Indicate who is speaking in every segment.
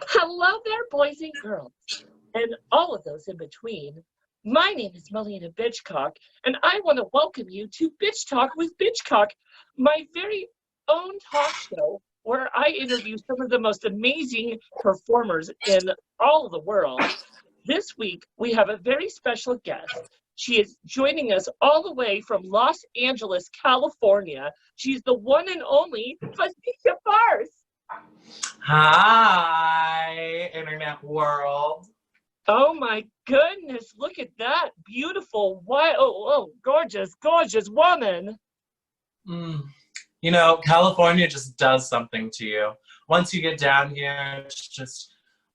Speaker 1: Hello there, boys and girls, and all of those in between. My name is Maliena Bitchcock, and I want to welcome you to Bitch Talk with Bitchcock, my very own talk show where I interview some of the most amazing performers in all of the world. This week, we have a very special guest. She is joining us all the way from Los Angeles, California. She's the one and only Facisha Farce.
Speaker 2: Hi, internet world.
Speaker 1: Oh my goodness, look at that beautiful, white, gorgeous, gorgeous woman.
Speaker 2: You know, California just does something to you. Once you get down here, it's just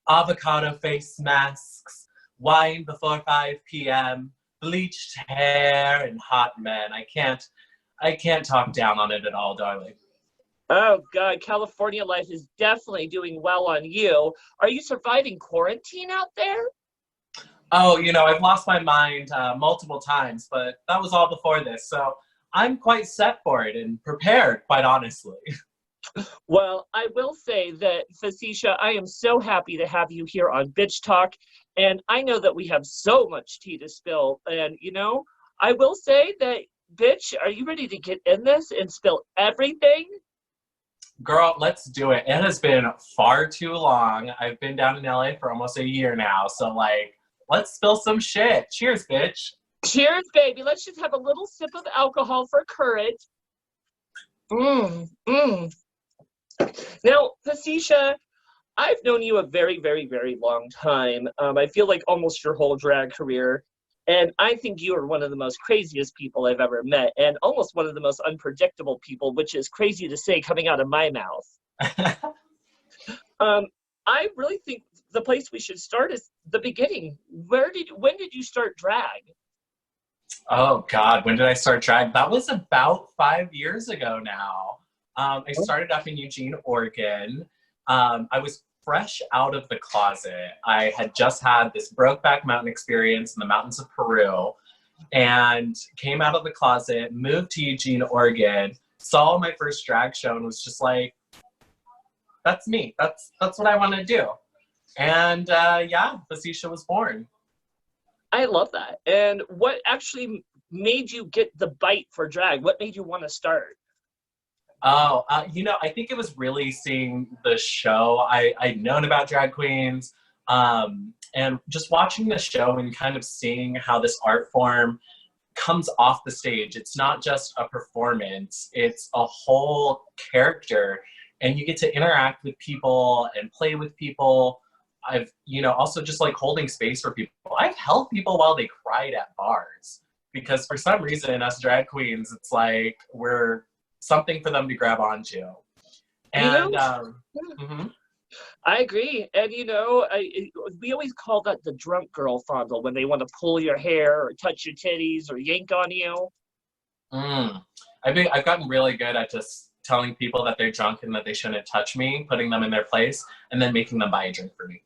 Speaker 2: avocado face masks, wine before 5 p.m., bleached hair, and hot men. I can't talk down on it at all, darling.
Speaker 1: Oh God, California life is definitely doing well on you. Are you surviving quarantine out there?
Speaker 2: Oh, you know, I've lost my mind multiple times, but that was all before this, so I'm quite set for it and prepared, quite honestly.
Speaker 1: Well, I will say that, Facisha, I am so happy to have you here on Bitch Talk, and I know that we have so much tea to spill, and I will say that, bitch, are you ready to get in this and spill everything?
Speaker 2: Girl, let's do it. It has been far too long. I've been down in LA for almost a year now, so let's spill some shit. Cheers, bitch.
Speaker 1: Cheers, baby. Let's just have a little sip of alcohol for courage. Now, Facisha, I've known you a very, very, very long time. I feel like almost your whole drag career. And I think you are one of the most craziest people I've ever met, and almost one of the most unpredictable people, which is crazy to say coming out of my mouth. I really think the place we should start is the beginning. When did you start drag?
Speaker 2: Oh God, when did I start drag? That was about 5 years ago now. I started up in Eugene, Oregon. I was fresh out of the closet. I had just had this Brokeback Mountain experience in the mountains of Peru and came out of the closet, moved to Eugene, Oregon, saw my first drag show and was just like, that's me. That's what I want to do. And yeah, Facisha was born.
Speaker 1: I love that. And what actually made you get the bite for drag? What made you want to start?
Speaker 2: Oh, I think it was really seeing the show. I'd known about drag queens, and just watching the show and kind of seeing how this art form comes off the stage. It's not just a performance, it's a whole character, and you get to interact with people and play with people. I've, also just holding space for people. I've held people while they cried at bars because for some reason, us drag queens, it's like we're something for them to grab onto. And
Speaker 1: I agree. And we always call that the drunk girl fondle when they want to pull your hair or touch your titties or yank on you.
Speaker 2: I've gotten really good at just telling people that they're drunk and that they shouldn't touch me, putting them in their place, and then making them buy a drink for me.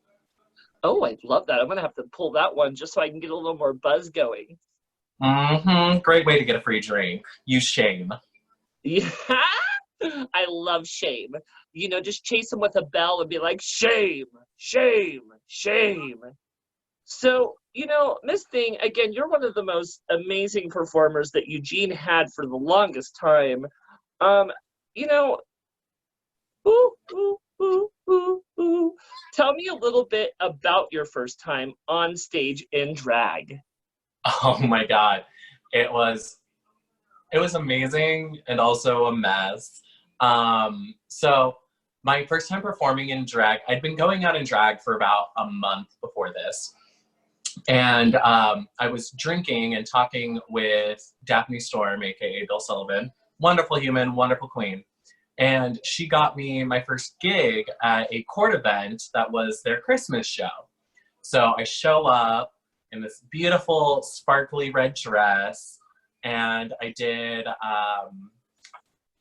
Speaker 1: Oh, I love that. I'm gonna have to pull that one just so I can get a little more buzz going.
Speaker 2: Great way to get a free drink. Use shame.
Speaker 1: Yeah, I love shame. Just chase them with a bell and be like, shame, shame, shame. So, Miss Thing, again, you're one of the most amazing performers that Eugene had for the longest time. Tell me a little bit about your first time on stage in drag.
Speaker 2: Oh my God. It was amazing and also a mess. So my first time performing in drag, I'd been going out in drag for about a month before this. And I was drinking and talking with Daphne Storm, aka Bill Sullivan. Wonderful human, wonderful queen. And she got me my first gig at a court event that was their Christmas show. So I show up in this beautiful sparkly red dress, and I did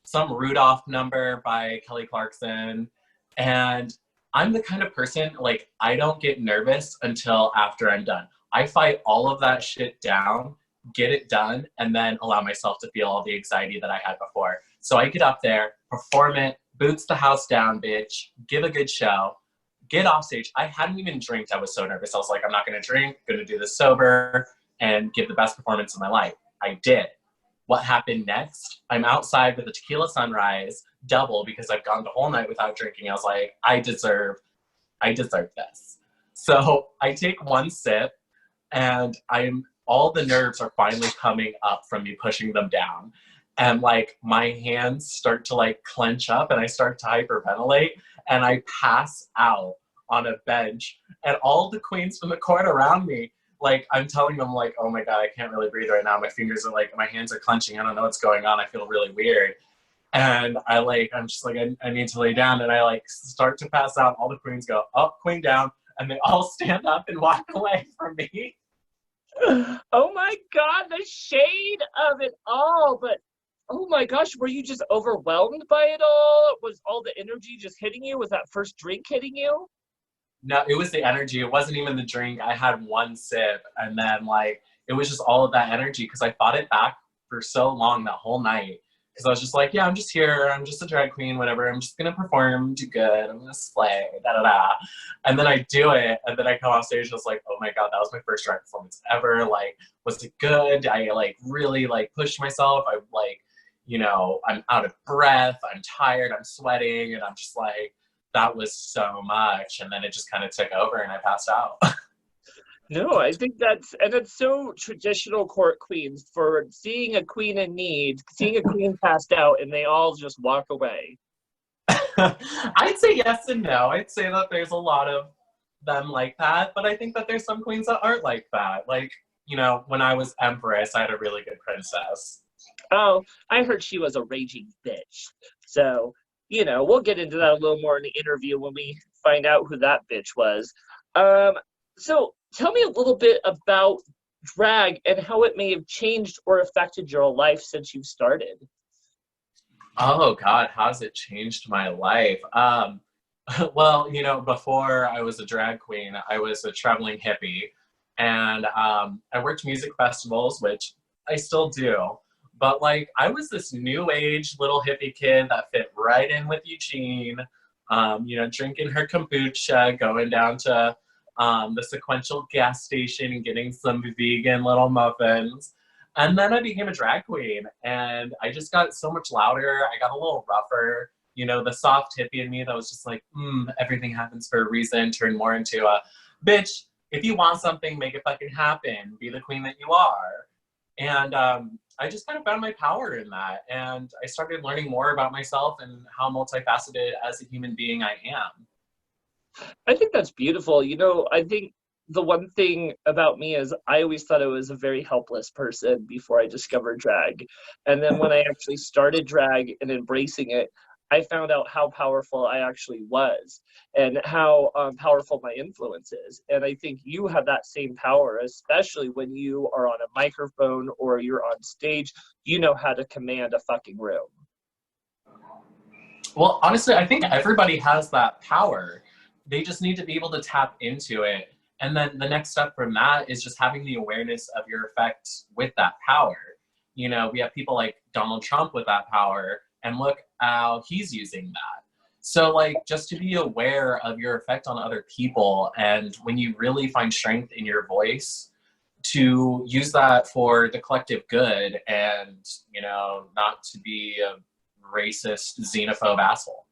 Speaker 2: some Rudolph number by Kelly Clarkson. And I'm the kind of person, I don't get nervous until after I'm done. I fight all of that shit down, get it done, and then allow myself to feel all the anxiety that I had before. So I get up there, perform it, boots the house down, bitch, give a good show, get off stage. I hadn't even drank. I was so nervous. I was like, I'm not going to drink, going to do this sober and give the best performance of my life. I did. What happened next? I'm outside with a tequila sunrise, double, because I've gone the whole night without drinking. I was like, I deserve this. So I take one sip and all the nerves are finally coming up from me pushing them down. And like my hands start to like clench up and I start to hyperventilate and I pass out on a bench and all the queens from the court around me, like I'm telling them like, oh my God, I can't really breathe right now. My fingers are like, my hands are clenching. I don't know what's going on. I feel really weird. And I'm just like, I need to lay down. And I like start to pass out. All the queens go, oh, queen down. And they all stand up and walk away from me.
Speaker 1: Oh my God, the shade of it all. But oh my gosh, were you just overwhelmed by it all? Was all the energy just hitting you? Was that first drink hitting you?
Speaker 2: No, it was the energy. It wasn't even the drink. I had one sip and then like, it was just all of that energy because I fought it back for so long that whole night. Because I was just like, yeah, I'm just here. I'm just a drag queen, whatever. I'm just going to perform, do good. I'm going to slay, da-da-da. And then I do it. And then I come off stage and I was like, oh my God, that was my first drag performance ever. Like, was it good? I like really like pushed myself. I like, you know, I'm out of breath. I'm tired. I'm sweating. And I'm just like, that was so much. And then it just kind of took over and I passed out.
Speaker 1: No, I think it's so traditional court queens for seeing a queen in need, seeing a queen passed out, and they all just walk away.
Speaker 2: I'd say yes and no. I'd say that there's a lot of them like that, but I think that there's some queens that aren't like that. Like, you know, when I was Empress, I had a really good princess.
Speaker 1: Oh, I heard she was a raging bitch. So, you know, we'll get into that a little more in the interview when we find out who that bitch was. So tell me a little bit about drag and how it may have changed or affected your life since you've started.
Speaker 2: Oh God, how's it changed my life? Well, you know, before I was a drag queen, I was a traveling hippie, and I worked music festivals, which I still do. But like, I was this new age little hippie kid that fit right in with Eugene. You know, drinking her kombucha, going down to the sequential gas station and getting some vegan little muffins. And then I became a drag queen and I just got so much louder. I got a little rougher. You know, the soft hippie in me that was just like, everything happens for a reason, turned more into a bitch. If you want something, make it fucking happen. Be the queen that you are. And I just kind of found my power in that. And I started learning more about myself and how multifaceted as a human being I am.
Speaker 1: I think that's beautiful. You know, I think the one thing about me is I always thought I was a very helpless person before I discovered drag. And then when I actually started drag and embracing it, I found out how powerful I actually was and how powerful my influence is. And I think you have that same power, especially when you are on a microphone or you're on stage. You know how to command a fucking room.
Speaker 2: Well, honestly, I think everybody has that power. They just need to be able to tap into it. And then the next step from that is just having the awareness of your effect with that power. You know, we have people like Donald Trump with that power, and look how he's using that. So like, just to be aware of your effect on other people, and when you really find strength in your voice, to use that for the collective good and, you know, not to be a racist, xenophobe asshole.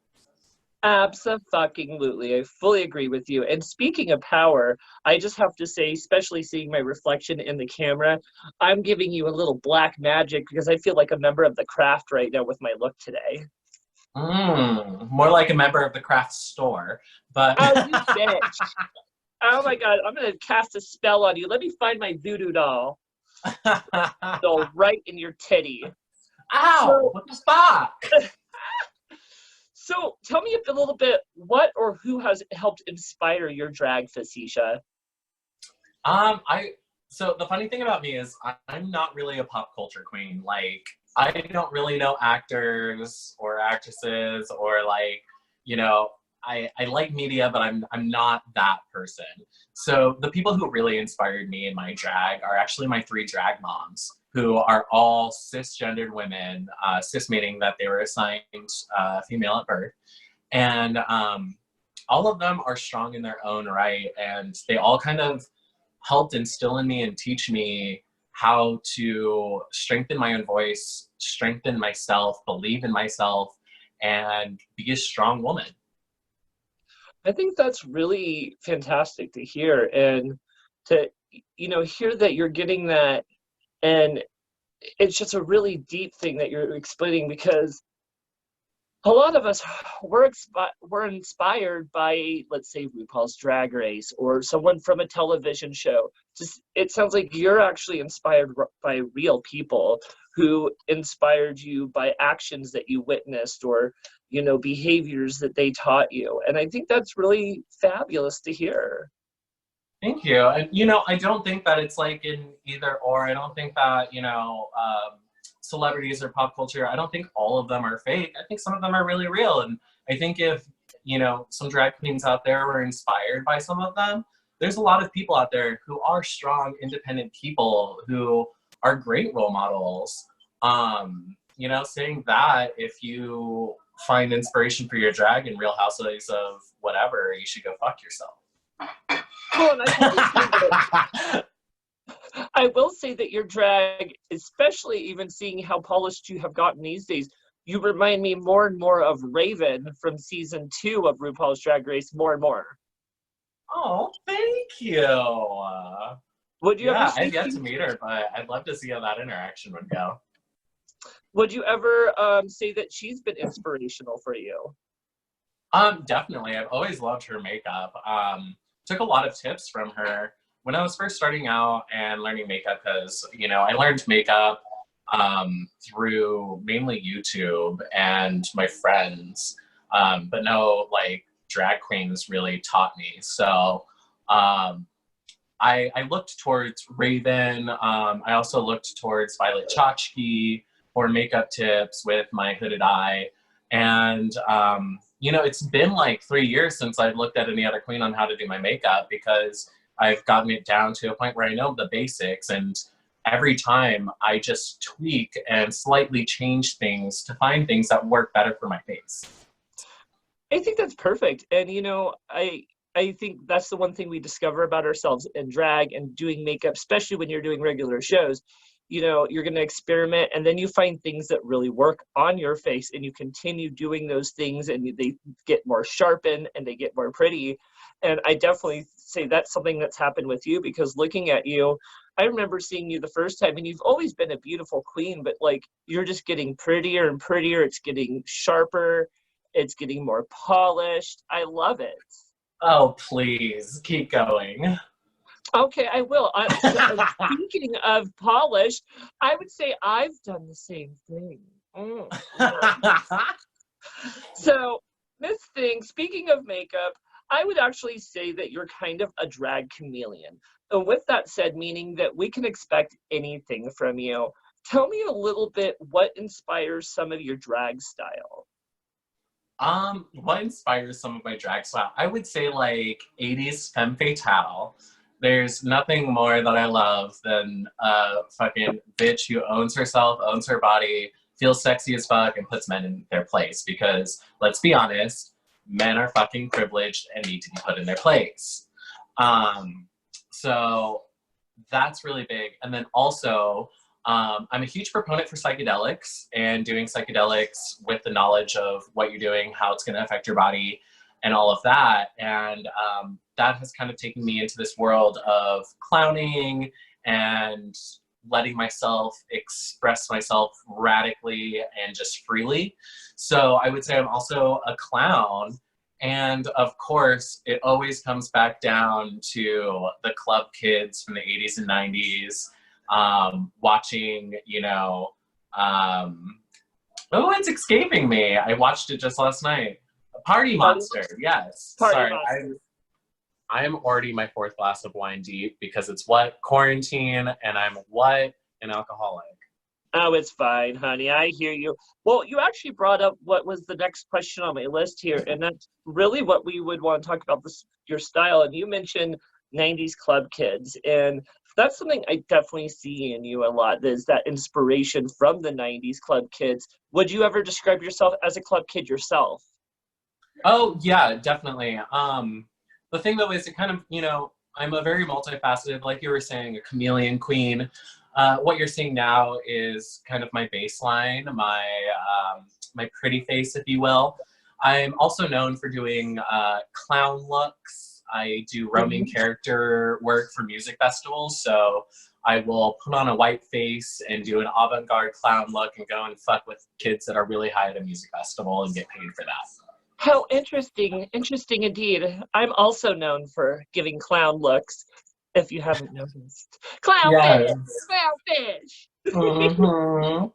Speaker 1: Absolutely. I fully agree with you. And speaking of power, I just have to say, especially seeing my reflection in the camera, I'm giving you a little black magic because I feel like a member of the craft right now with my look today.
Speaker 2: More like a member of the craft store, but
Speaker 1: Oh, you bitch. Oh my God, I'm going to cast a spell on you. Let me find my voodoo doll. So right in your titty.
Speaker 2: Ow, what the fuck?
Speaker 1: So tell me a little bit, what or who has helped inspire your drag, Facisha?
Speaker 2: So the funny thing about me is I'm not really a pop culture queen. Like, I don't really know actors or actresses or like, you know, I like media, but I'm not that person. So the people who really inspired me in my drag are actually my three drag moms, who are all cisgendered women, cis meaning that they were assigned female at birth. And all of them are strong in their own right, and they all kind of helped instill in me and teach me how to strengthen my own voice, strengthen myself, believe in myself, and be a strong woman.
Speaker 1: I think that's really fantastic to hear, and to, hear that you're getting that, and it's just a really deep thing that you're explaining, because a lot of us we're inspired by, let's say, RuPaul's Drag Race or someone from a television show. Just, it sounds like you're actually inspired by real people who inspired you by actions that you witnessed, or behaviors that they taught you. And I think that's really fabulous to hear.
Speaker 2: Thank you. And, I don't think that it's like in either or. I don't think that, celebrities or pop culture, I don't think all of them are fake. I think some of them are really real. And I think if, some drag queens out there were inspired by some of them, there's a lot of people out there who are strong, independent people who are great role models. Saying that if you find inspiration for your drag in Real Housewives of whatever, you should go fuck yourself.
Speaker 1: Well, I will say that your drag, especially even seeing how polished you have gotten these days, you remind me more and more of Raven from season 2 of RuPaul's Drag Race, more and more.
Speaker 2: Oh, thank you.
Speaker 1: Would you ever
Speaker 2: I've yet to meet her, but I'd love to see how that interaction would go.
Speaker 1: Would you ever say that she's been inspirational for you?
Speaker 2: Definitely. I've always loved her makeup. Took a lot of tips from her when I was first starting out and learning makeup, because, I learned makeup through mainly YouTube and my friends, but no, drag queens really taught me. So I looked towards Raven. I also looked towards Violet Chachki for makeup tips with my hooded eye. And, it's been 3 years since I've looked at any other queen on how to do my makeup, because I've gotten it down to a point where I know the basics, and every time I just tweak and slightly change things to find things that work better for my face.
Speaker 1: I think that's perfect. And, I think that's the one thing we discover about ourselves in drag and doing makeup, especially when you're doing regular shows. You're going to experiment, and then you find things that really work on your face, and you continue doing those things, and they get more sharpened and they get more pretty. And I definitely say that's something that's happened with you, because looking at you, I remember seeing you the first time, and you've always been a beautiful queen, but you're just getting prettier and prettier. It's getting sharper. It's getting more polished. I love it.
Speaker 2: Oh, please keep going.
Speaker 1: Okay, I will. Speaking of polished, I would say I've done the same thing. So, Miss Thing, speaking of makeup, I would actually say that you're kind of a drag chameleon. And with that said, meaning that we can expect anything from you. Tell me a little bit what inspires some of your drag style.
Speaker 2: What inspires some of my drag style? I would say 80s femme fatale. There's nothing more that I love than a fucking bitch who owns herself, owns her body, feels sexy as fuck, and puts men in their place. Because, let's be honest, men are fucking privileged and need to be put in their place. So that's really big. And then also, I'm a huge proponent for psychedelics, and doing psychedelics with the knowledge of what you're doing, how it's going to affect your body, and all of that. And that has kind of taken me into this world of clowning and letting myself express myself radically and just freely. So I would say I'm also a clown. And of course, it always comes back down to the club kids from the 80s and 90s, watching, oh, it's escaping me. I watched it just last night. Party Monster, yes.
Speaker 1: Party Monster.
Speaker 2: I'm already my 4th glass of wine deep, because it's quarantine, and I'm an alcoholic.
Speaker 1: Oh, it's fine, honey. I hear you. Well, you actually brought up what was the next question on my list here, and that's really what we would want to talk about, your style. And you mentioned 90s club kids, and that's something I definitely see in you a lot, is that inspiration from the 90s club kids. Would you ever describe yourself as a club kid yourself?
Speaker 2: Oh yeah, definitely. The thing though is it kind of, I'm a very multifaceted, like you were saying, a chameleon queen. What you're seeing now is kind of my baseline, my pretty face, if you will. I'm also known for doing clown looks. I do roaming character work for music festivals, so I will put on a white face and do an avant-garde clown look and go and fuck with kids that are really high at a music festival and get paid for that.
Speaker 1: How interesting. Interesting indeed. I'm also known for giving clown looks, if you haven't noticed. Clownfish!
Speaker 2: Yes.
Speaker 1: Clownfish!
Speaker 2: Mm-hmm.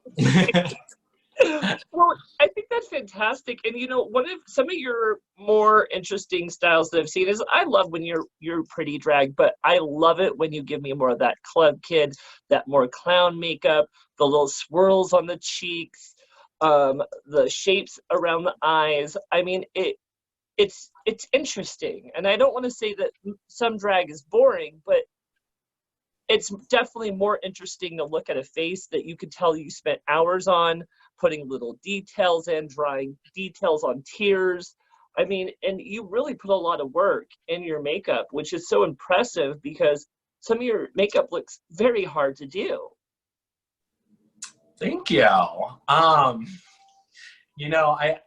Speaker 1: Well, I think that's fantastic. And one of some of your more interesting styles that I've seen is I love when you're pretty drag, but I love it when you give me more of that club kid, that more clown makeup, the little swirls on the cheeks, the shapes around the eyes. I mean, it's interesting. And I don't want to say that some drag is boring, but it's definitely more interesting to look at a face that you could tell you spent hours on, putting little details in, drawing details on tears. I mean, and you really put a lot of work in your makeup, which is so impressive because some of your makeup looks very hard to do.
Speaker 2: Thank you. I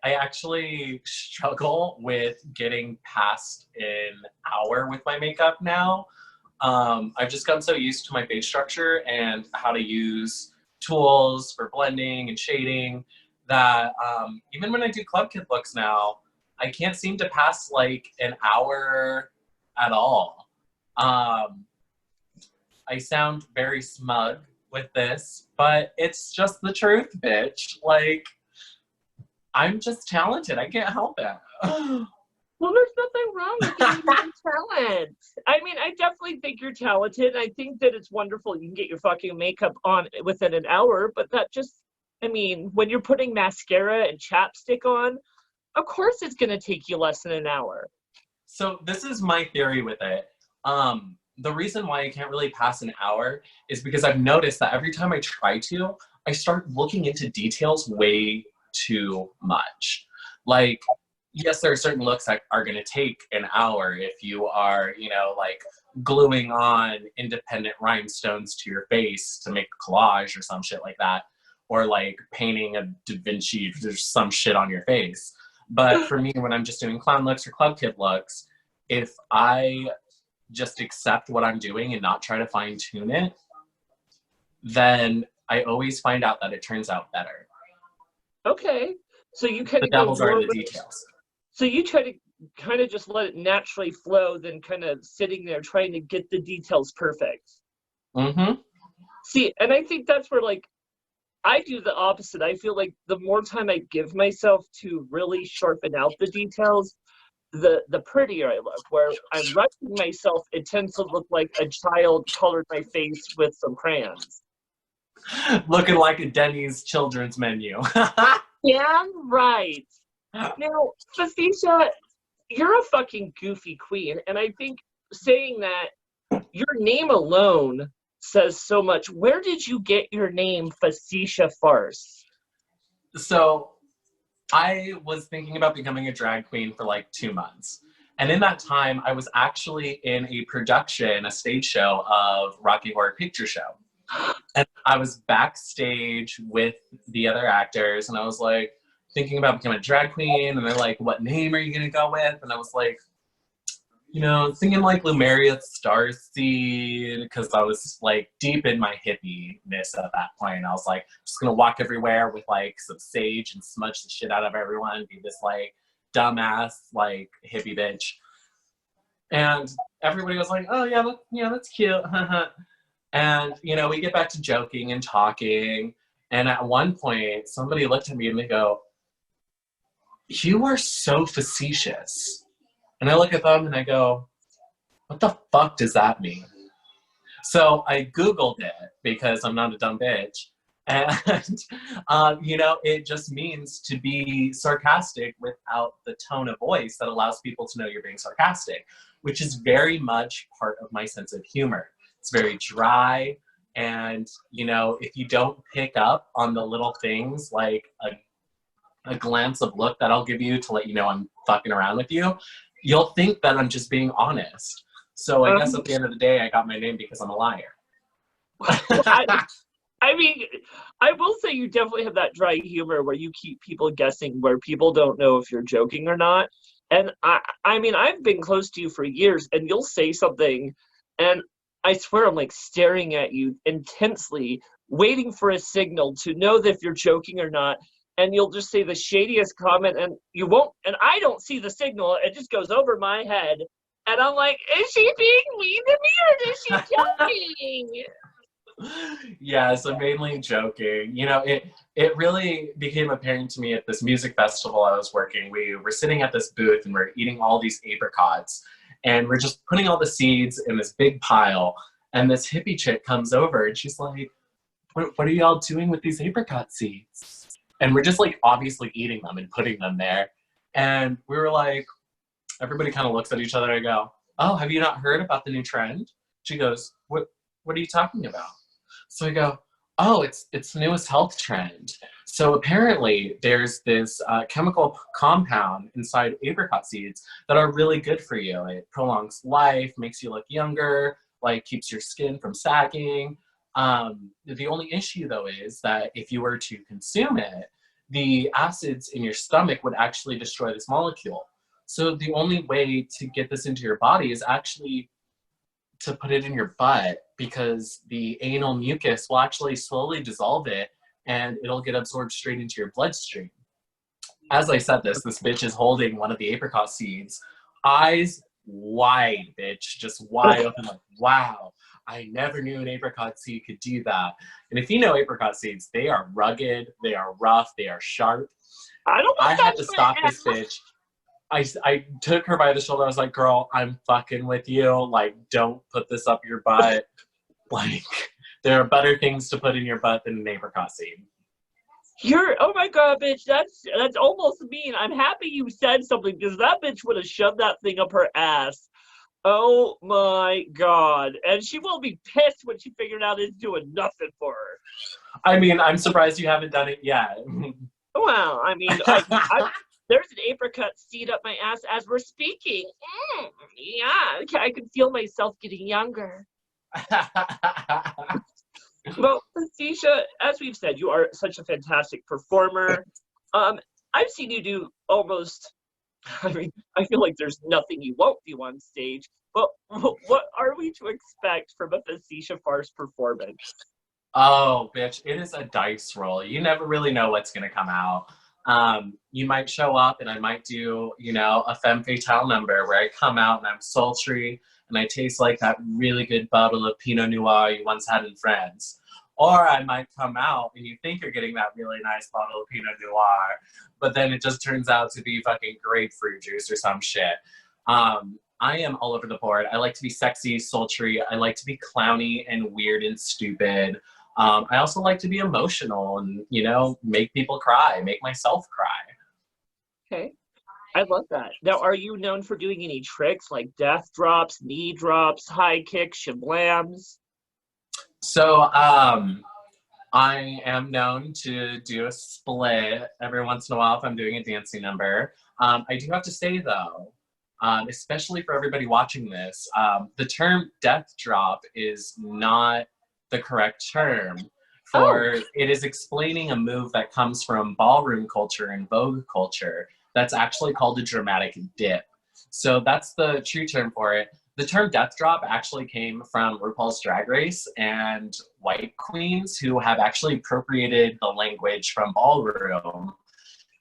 Speaker 2: actually struggle with getting past an hour with my makeup now. I've just gotten so used to my face structure and how to use tools for blending and shading that even when I do club kid looks now, I can't seem to pass like an hour at all. Um, I sound very smug with this, but it's just the truth, bitch. Like, I'm just talented. I can't help it.
Speaker 1: Well, there's nothing wrong with your talent. I mean, I definitely think you're talented. I think that it's wonderful you can get your fucking makeup on within an hour, but that just, I mean, when you're putting mascara and chapstick on, of course it's going to take you less than an hour.
Speaker 2: So this is my theory with it. The reason why I can't really pass an hour is because I've noticed that every time I try to, I start looking into details way too much. Like, yes, there are certain looks that are going to take an hour if you are, like gluing on independent rhinestones to your face to make a collage or some shit like that, or like painting a Da Vinci or some shit on your face. But for me, when I'm just doing clown looks or club kid looks, if I just accept what I'm doing and not try to fine tune it, then I always find out that it turns out better.
Speaker 1: Okay. So you kind
Speaker 2: The
Speaker 1: of go
Speaker 2: devils are
Speaker 1: more
Speaker 2: in the
Speaker 1: with,
Speaker 2: details.
Speaker 1: so you try to kind of just let it naturally flow than kind of sitting there trying to get the details perfect.
Speaker 2: Mm-hmm.
Speaker 1: See, and I think that's where like I do the opposite. I feel like the more time I give myself to really sharpen out the details, the prettier I look. Where I'm rushing myself, it tends to look like a child colored my face with some crayons.
Speaker 2: Looking like a Denny's children's menu.
Speaker 1: Yeah, right. Now, Facisha, you're a fucking goofy queen, and I think saying that your name alone says so much. Where did you get your name, Facisha Farce?
Speaker 2: So I was thinking about becoming a drag queen for like 2 months. And in that time, I was actually in a production, a stage show of Rocky Horror Picture Show. And I was backstage with the other actors, and I was like thinking about becoming a drag queen. And they're like, "What name are you gonna go with?" And I was like, thinking like Lumeria Starseed, because I was like deep in my hippie-ness at that point. I was like, just gonna walk everywhere with like some sage and smudge the shit out of everyone, be this like dumbass like hippie bitch. And everybody was like, "Oh yeah, that's cute." And we get back to joking and talking. And at one point, somebody looked at me and they go, "You are so facetious." And I look at them and I go, "What the fuck does that mean?" So I Googled it because I'm not a dumb bitch. And, it just means to be sarcastic without the tone of voice that allows people to know you're being sarcastic, which is very much part of my sense of humor. It's very dry. And, if you don't pick up on the little things like a glance of look that I'll give you to let you know I'm fucking around with you, you'll think that I'm just being honest. So I guess at the end of the day, I got my name because I'm a liar.
Speaker 1: Well, I mean, I will say you definitely have that dry humor where you keep people guessing, where people don't know if you're joking or not. And I mean, I've been close to you for years, and you'll say something, and I swear I'm like staring at you intensely, waiting for a signal to know that if you're joking or not. And you'll just say the shadiest comment, and you won't, and I don't see the signal. It just goes over my head, and I'm like, is she being mean to me or is she joking?
Speaker 2: Yeah, so mainly joking. You know, it really became apparent to me at this music festival I was working. We were sitting at this booth and we're eating all these apricots, and we're just putting all the seeds in this big pile. And this hippie chick comes over and she's like, what are y'all doing with these apricot seeds? And we're just like obviously eating them and putting them there. And we were like, everybody kind of looks at each other and go, oh, have you not heard about the new trend? She goes, what are you talking about? So I go, oh, it's the newest health trend. So apparently there's this chemical compound inside apricot seeds that are really good for you. It prolongs life, makes you look younger, like keeps your skin from sagging. The only issue though is that if you were to consume it, the acids in your stomach would actually destroy this molecule. So the only way to get this into your body is actually to put it in your butt, because the anal mucus will actually slowly dissolve it and it'll get absorbed straight into your bloodstream. As I said this bitch is holding one of the apricot seeds, eyes wide, bitch, just wide open, like, wow, I never knew an apricot seed could do that. And if you know apricot seeds, they are rugged, they are rough, they are sharp. I had to stop this bitch. I took her by the shoulder. I was like, girl, I'm fucking with you. Like, don't put this up your butt. Like, there are better things to put in your butt than an apricot seed.
Speaker 1: Oh my god, bitch, that's almost mean. I'm happy you said something, because that bitch would have shoved that thing up her ass. Oh my god. And she will be pissed when she figured out it's doing nothing for her.
Speaker 2: I mean, I'm surprised you haven't done it yet.
Speaker 1: Well, I mean, there's an apricot seed up my ass as we're speaking. Yeah, I can feel myself getting younger. Well, Facisha, as we've said, you are such a fantastic performer. I've seen you do almost, I mean, I feel like there's nothing you won't do on stage, but what are we to expect from a Facisha Farce performance?
Speaker 2: Oh, bitch, it is a dice roll. You never really know what's going to come out. You might show up and I might do, you know, a femme fatale number where I come out and I'm sultry and I taste like that really good bottle of Pinot Noir you once had in France. Or I might come out and you think you're getting that really nice bottle of Pinot Noir, but then it just turns out to be fucking grapefruit juice or some shit. I am all over the board. I like to be sexy, sultry. I like to be clowny and weird and stupid. I also like to be emotional and, you know, make people cry, make myself cry.
Speaker 1: Okay. I love that. Now, are you known for doing any tricks like death drops, knee drops, high kicks, shablams?
Speaker 2: So, I am known to do a split every once in a while if I'm doing a dancing number. I do have to say though, especially for everybody watching this, the term death drop is not the correct term for it is explaining a move that comes from ballroom culture and Vogue culture that's actually called a dramatic dip. So that's the true term for it. The term death drop actually came from RuPaul's Drag Race and white queens who have actually appropriated the language from ballroom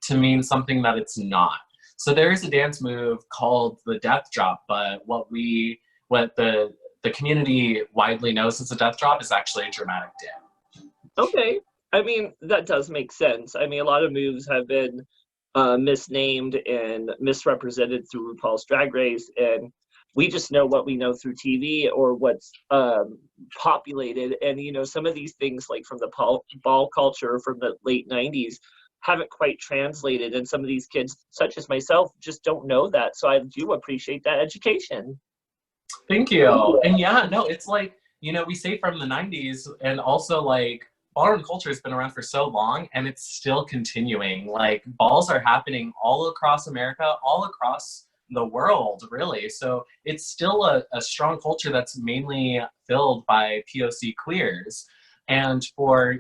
Speaker 2: to mean something that it's not. So there is a dance move called the death drop, but what the community widely knows as a death drop is actually a dramatic dip.
Speaker 1: Okay. I mean, that does make sense. I mean, a lot of moves have been misnamed and misrepresented through RuPaul's Drag Race, and we just know what we know through TV or what's populated. And, you know, some of these things, like from the ball culture from the late 90s, haven't quite translated. And some of these kids, such as myself, just don't know that. So I do appreciate that education.
Speaker 2: Thank you. And yeah, no, it's like, you know, we say from the 90s, and also like ballroom culture has been around for so long, and it's still continuing. Like, balls are happening all across America, all across the world, really. So it's still a strong culture that's mainly filled by POC queers. And for,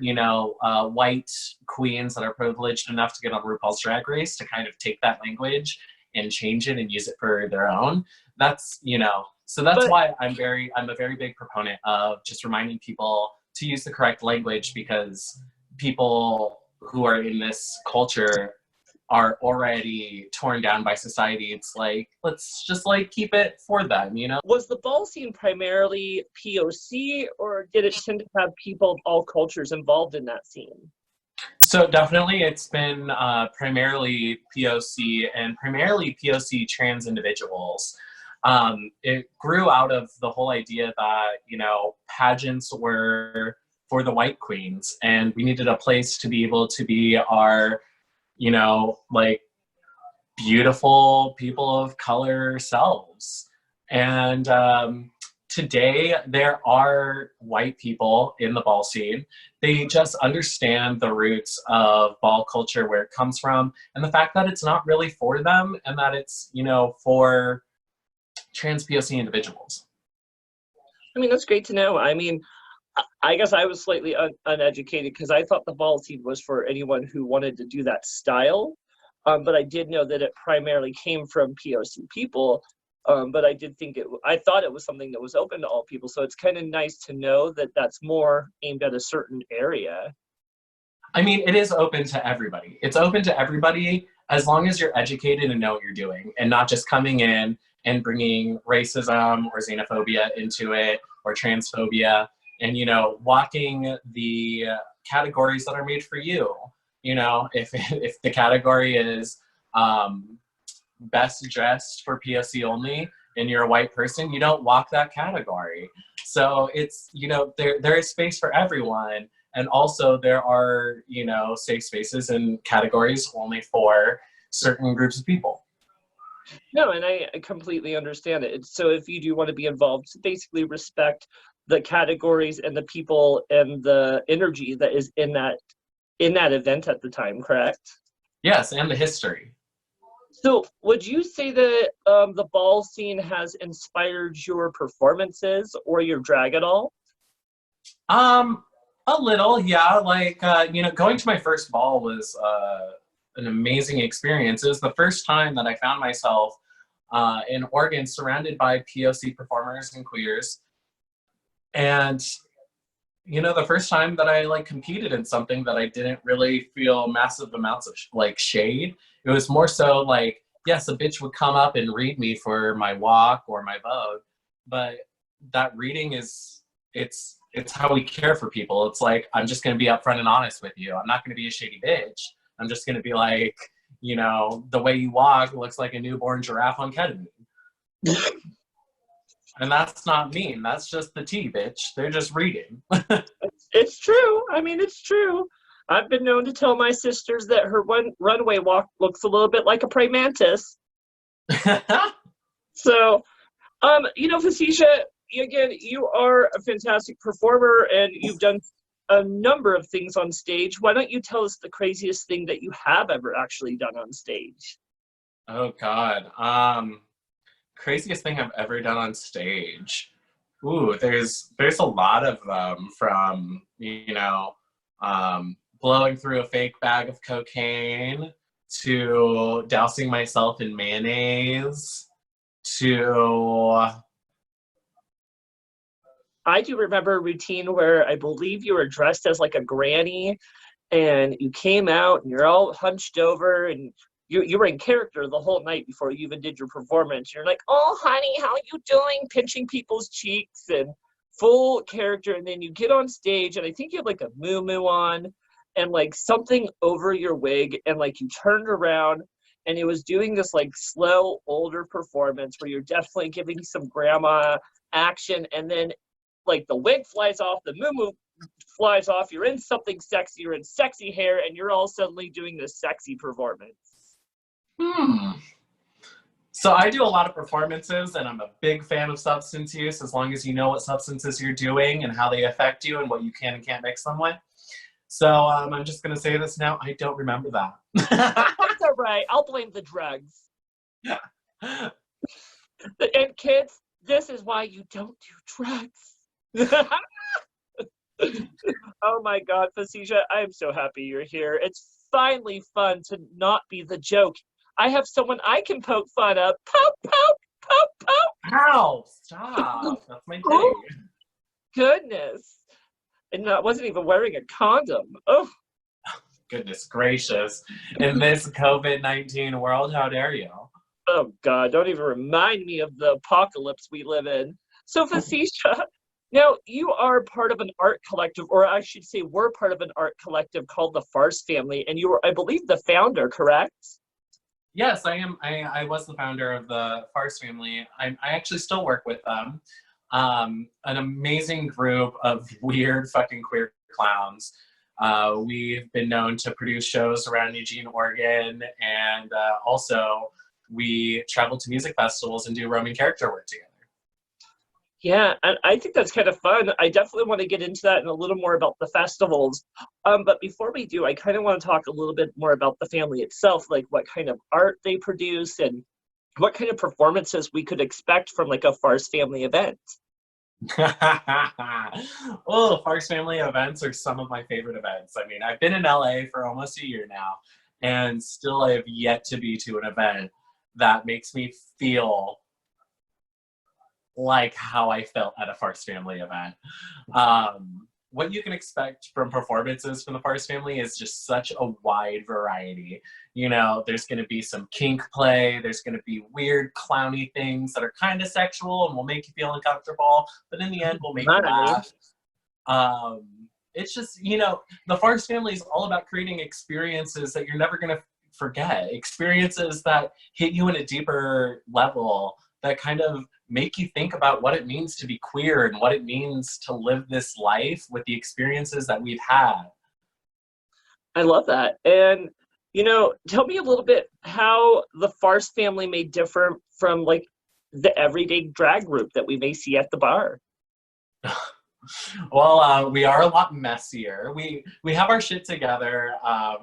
Speaker 2: white queens that are privileged enough to get on RuPaul's Drag Race to kind of take that language and change it and use it for their own, so that's
Speaker 1: But
Speaker 2: why I'm a very big proponent of just reminding people to use the correct language, because people who are in this culture are already torn down by society. It's like, let's just like keep it for them,
Speaker 1: was the ball scene primarily POC, or did it tend to have people of all cultures involved in that scene?
Speaker 2: So definitely it's been primarily POC, and primarily POC trans individuals. It grew out of the whole idea that, pageants were for the white queens, and we needed a place to be able to be our, like, beautiful people of color selves. And today there are white people in the ball scene. They just understand the roots of ball culture, where it comes from, and the fact that it's not really for them, and that it's, for trans POC individuals.
Speaker 1: I mean, that's great to know. I mean, I guess I was slightly uneducated, because I thought the ball scene was for anyone who wanted to do that style. But I did know that it primarily came from POC people. But I thought it was something that was open to all people. So it's kind of nice to know that that's more aimed at a certain area.
Speaker 2: I mean, it is open to everybody. It's open to everybody as long as you're educated and know what you're doing, and not just coming in and bringing racism or xenophobia into it, or transphobia, and, walking the categories that are made for you. If the category is best dressed for POC only, and you're a white person, you don't walk that category. So it's, there is space for everyone. And also there are, safe spaces and categories only for certain groups of people.
Speaker 1: No, and I completely understand it. So if you do want to be involved, basically respect the categories and the people and the energy that is in that event at the time, correct?
Speaker 2: Yes, and the history.
Speaker 1: So would you say that the ball scene has inspired your performances or your drag at all?
Speaker 2: A little, yeah. Like, going to my first ball was an amazing experience. It was the first time that I found myself in Oregon surrounded by POC performers and queers. And, the first time that I like competed in something that I didn't really feel massive amounts of like shade. It was more so like, yes, a bitch would come up and read me for my walk or my vogue, but that reading it's how we care for people. It's like, I'm just going to be upfront and honest with you. I'm not going to be a shady bitch. I'm just going to be like, the way you walk looks like a newborn giraffe on ketamine. And that's not mean. That's just the tea, bitch. They're just reading.
Speaker 1: It's true. I mean, it's true. I've been known to tell my sisters that her runway walk looks a little bit like a praying mantis. So, Facisha, again, you are a fantastic performer, and you've done a number of things on stage. Why don't you tell us the craziest thing that you have ever actually done on stage?
Speaker 2: Oh God. Craziest thing I've ever done on stage. Ooh, there's a lot of them, from, blowing through a fake bag of cocaine, to dousing myself in mayonnaise, to
Speaker 1: I do remember a routine where I believe you were dressed as like a granny, and you came out and you're all hunched over, and you were in character the whole night before you even did your performance. You're like, "Oh, honey, how you doing?" Pinching people's cheeks and full character. And then you get on stage, and I think you have like a moo on and like something over your wig, and like you turned around, and it was doing this like slow older performance where you're definitely giving some grandma action, and then like the wig flies off, the moo flies off, you're in something sexy, you're in sexy hair, and you're all suddenly doing this sexy performance.
Speaker 2: So I do a lot of performances, and I'm a big fan of substance use, as long as you know what substances you're doing and how they affect you and what you can and can't mix them with. So I'm just going to say this now. I don't remember that.
Speaker 1: That's all right. I'll blame the drugs. And kids, this is why you don't do drugs. Oh my God, Facisha, I am so happy you're here. It's finally fun to not be the joke. I have someone I can poke fun of. Poke, poke, poke, poke.
Speaker 2: Ow! Stop. That's my
Speaker 1: Oh,
Speaker 2: thing.
Speaker 1: goodness. And I wasn't even wearing a condom. Oh,
Speaker 2: Goodness gracious. In this COVID-19 world, how dare you?
Speaker 1: oh God, don't even remind me of the apocalypse we live in. So, Facisha, now you are part of an art collective, or I should say, we're part of an art collective called the Farce family, and you were, I believe, the founder, correct?
Speaker 2: Yes, I am. I was the founder of the Farce family. I actually still work with them. An amazing group of weird fucking queer clowns. We've been known to produce shows around Eugene, Oregon, and also we travel to music festivals and do roaming character work together.
Speaker 1: Yeah, and I think that's kind of fun. I definitely want to get into that and a little more about the festivals. But before we do, I kind of want to talk a little bit more about the family itself, like what kind of art they produce and what kind of performances we could expect from like a Farce family event.
Speaker 2: Oh, Farce family events are some of my favorite events. I mean, I've been in LA for almost a year now, and still I have yet to be to an event that makes me feel like how I felt at a Farce family event. What you can expect from performances from the Farce family is just such a wide variety. You know, there's going to be some kink play, there's going to be weird clowny things that are kind of sexual and will make you feel uncomfortable, but in the end will make you laugh. It's just, you know, the Farce family is all about creating experiences that you're never going to forget, experiences that hit you in a deeper level, that kind of make you think about what it means to be queer and what it means to live this life with the experiences that we've had.
Speaker 1: I love that. And, you know, tell me a little bit how the Farce family may differ from like the everyday drag group that we may see at the bar.
Speaker 2: Well, we are a lot messier. We have our shit together,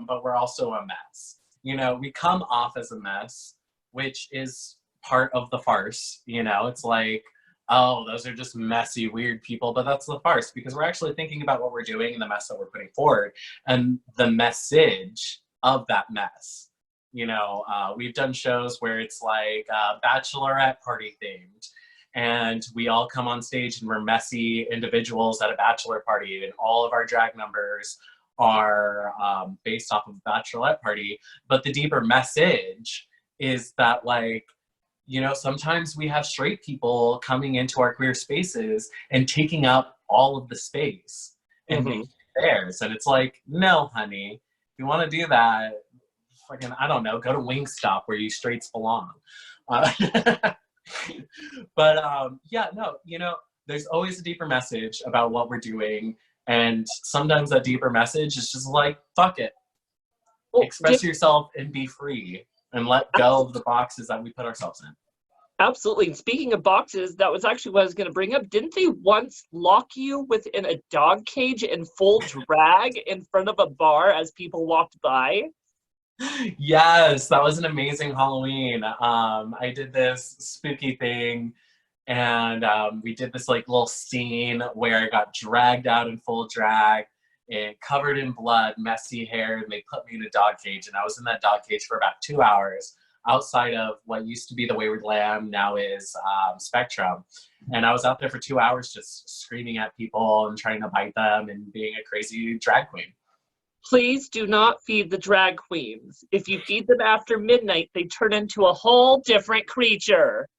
Speaker 2: but we're also a mess. You know, we come off as a mess, which is part of the farce. You know, it's like, oh, those are just messy, weird people, but that's the farce, because we're actually thinking about what we're doing and the mess that we're putting forward and the message of that mess. You know, we've done shows where it's like bachelorette party themed, and we all come on stage and we're messy individuals at a bachelor party, and all of our drag numbers are based off of a bachelorette party. But the deeper message is that, like, you know, sometimes we have straight people coming into our queer spaces and taking up all of the space and making it theirs. And it's like, no, honey, if you want to do that, fucking, I don't know, go to Wingstop where you straights belong. But yeah, no, you know, there's always a deeper message about what we're doing. And sometimes that deeper message is just like, fuck it. Well, express yourself and be free. And let go of the boxes that we put ourselves in.
Speaker 1: Absolutely. And speaking of boxes, that was actually what I was going to bring up. Didn't they once lock you within a dog cage in full drag in front of a bar as people walked by?
Speaker 2: Yes, that was an amazing Halloween. I did this spooky thing, and we did this like little scene where I got dragged out in full drag and covered in blood, messy hair, and they put me in a dog cage, and I was in that dog cage for about 2 hours outside of what used to be the Wayward Lamb, now is Spectrum. And I was out there for 2 hours just screaming at people and trying to bite them and being a crazy drag queen.
Speaker 1: Please do not feed the drag queens. If you feed them after midnight, they turn into a whole different creature.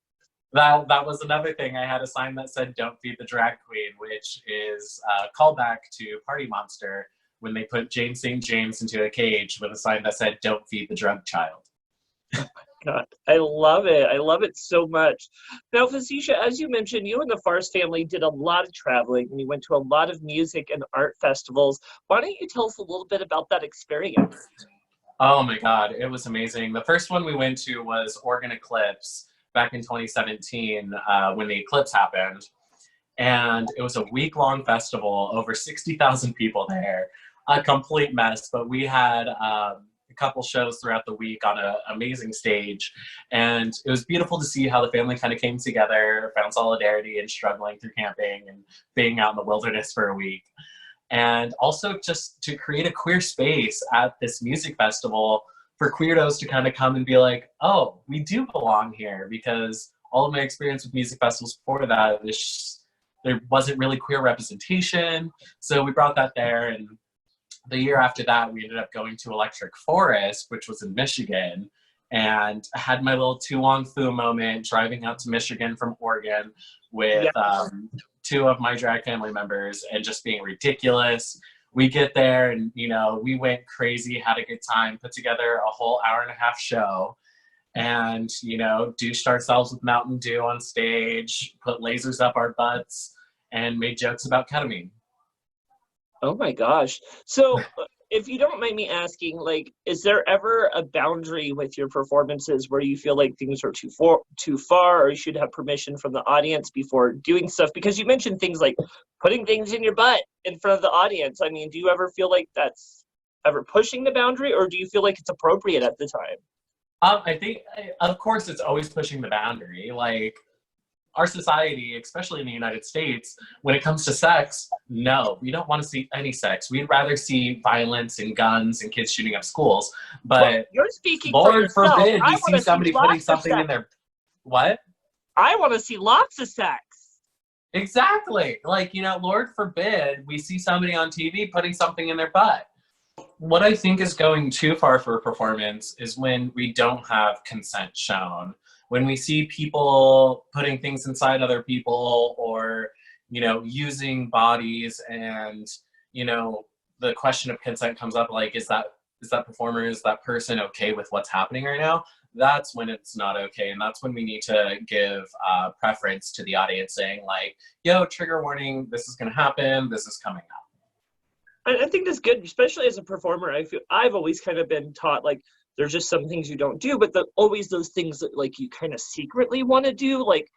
Speaker 2: That was another thing. I had a sign that said, "Don't feed the drag queen," which is a callback to Party Monster when they put James St. James into a cage with a sign that said, "Don't feed the drug child."
Speaker 1: Oh my God, I love it. I love it so much. Now, Facisha, as you mentioned, you and the Farce family did a lot of traveling and you went to a lot of music and art festivals. Why don't you tell us a little bit about that experience?
Speaker 2: Oh my God, it was amazing. The first one we went to was Oregon Eclipse back in 2017 when the eclipse happened. And it was a week-long festival, over 60,000 people there, a complete mess. But we had a couple shows throughout the week on an amazing stage. And it was beautiful to see how the family kind of came together, found solidarity in struggling through camping and being out in the wilderness for a week. And also just to create a queer space at this music festival for queerdos to kind of come and be like, oh, we do belong here, because all of my experience with music festivals before that, there wasn't really queer representation. So we brought that there. And the year after that, we ended up going to Electric Forest, which was in Michigan, and I had my little Tu Wong Fu moment driving out to Michigan from Oregon with two of my drag family members and just being ridiculous. We get there and, you know, we went crazy, had a good time, put together a whole hour-and-a-half show, and, you know, douched ourselves with Mountain Dew on stage, put lasers up our butts, and made jokes about ketamine.
Speaker 1: Oh my gosh. So if you don't mind me asking, like, is there ever a boundary with your performances where you feel like things are too far, or you should have permission from the audience before doing stuff? Because you mentioned things like putting things in your butt in front of the audience. I mean, do you ever feel like that's ever pushing the boundary, or do you feel like it's appropriate at the time?
Speaker 2: I think, of course, it's always pushing the boundary. Like, our society, especially in the United States, when it comes to sex, no, we don't want to see any sex. We'd rather see violence and guns and kids shooting up schools. But
Speaker 1: well, you're speaking for
Speaker 2: Lord
Speaker 1: yourself.
Speaker 2: forbid
Speaker 1: I
Speaker 2: we
Speaker 1: want
Speaker 2: see
Speaker 1: to
Speaker 2: somebody
Speaker 1: see
Speaker 2: putting
Speaker 1: lots of
Speaker 2: something in
Speaker 1: sex.
Speaker 2: their what?
Speaker 1: I want to see lots of sex.
Speaker 2: Exactly. Like, you know, Lord forbid we see somebody on TV putting something in their butt. What I think is going too far for a performance is when we don't have consent shown. When we see people putting things inside other people, or, you know, using bodies, and, you know, the question of consent comes up, like, is that performer, is that person okay with what's happening right now? That's when it's not okay. And that's when we need to give preference to the audience, saying like, yo, trigger warning, this is going to happen, this is coming up.
Speaker 1: I think that's good, especially as a performer. I feel I've always kind of been taught, like, there's just some things you don't do, but always those things that, like, you kind of secretly want to do. Like,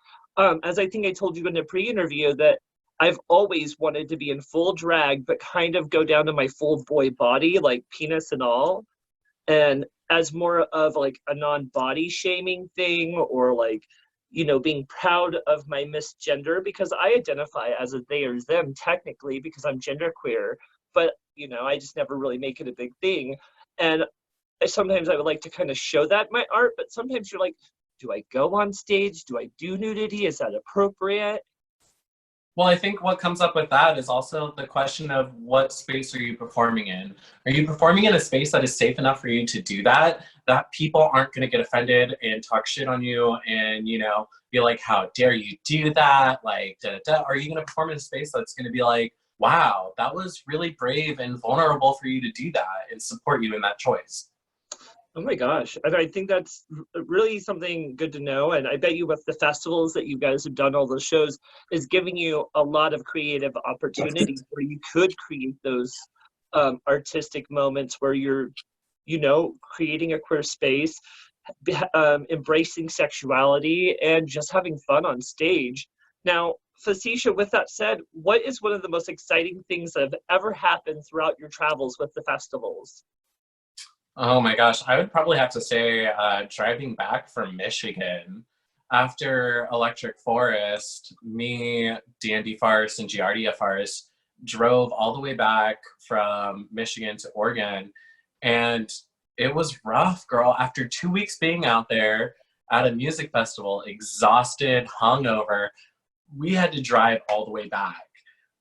Speaker 1: as I think I told you in the pre-interview, that I've always wanted to be in full drag, but kind of go down to my full boy body, like penis and all, and as more of like a non-body shaming thing, or like, you know, being proud of my misgender, because I identify as a they or them technically, because I'm genderqueer, but, you know, I just never really make it a big thing. And sometimes I would like to kind of show that in my art, but sometimes you're like, do I go on stage? Do I do nudity? Is that appropriate?
Speaker 2: Well, I think what comes up with that is also the question of what space are you performing in? Are you performing in a space that is safe enough for you to do that, that people aren't going to get offended and talk shit on you and, you know, be like, how dare you do that? Like, da, da, da. Are you going to perform in a space that's going to be like, wow, that was really brave and vulnerable for you to do that, and support you in that choice?
Speaker 1: Oh my gosh. And I think that's really something good to know. And I bet you with the festivals that you guys have done, all those shows, is giving you a lot of creative opportunities where you could create those artistic moments where you're, you know, creating a queer space, embracing sexuality, and just having fun on stage. Now, Facisha, with that said, what is one of the most exciting things that have ever happened throughout your travels with the festivals?
Speaker 2: Oh my gosh, I would probably have to say driving back from Michigan after Electric Forest, me, Dandy Farce, and Giardia Farce drove all the way back from Michigan to Oregon. And it was rough, girl. After 2 weeks being out there at a music festival, exhausted, hungover, we had to drive all the way back.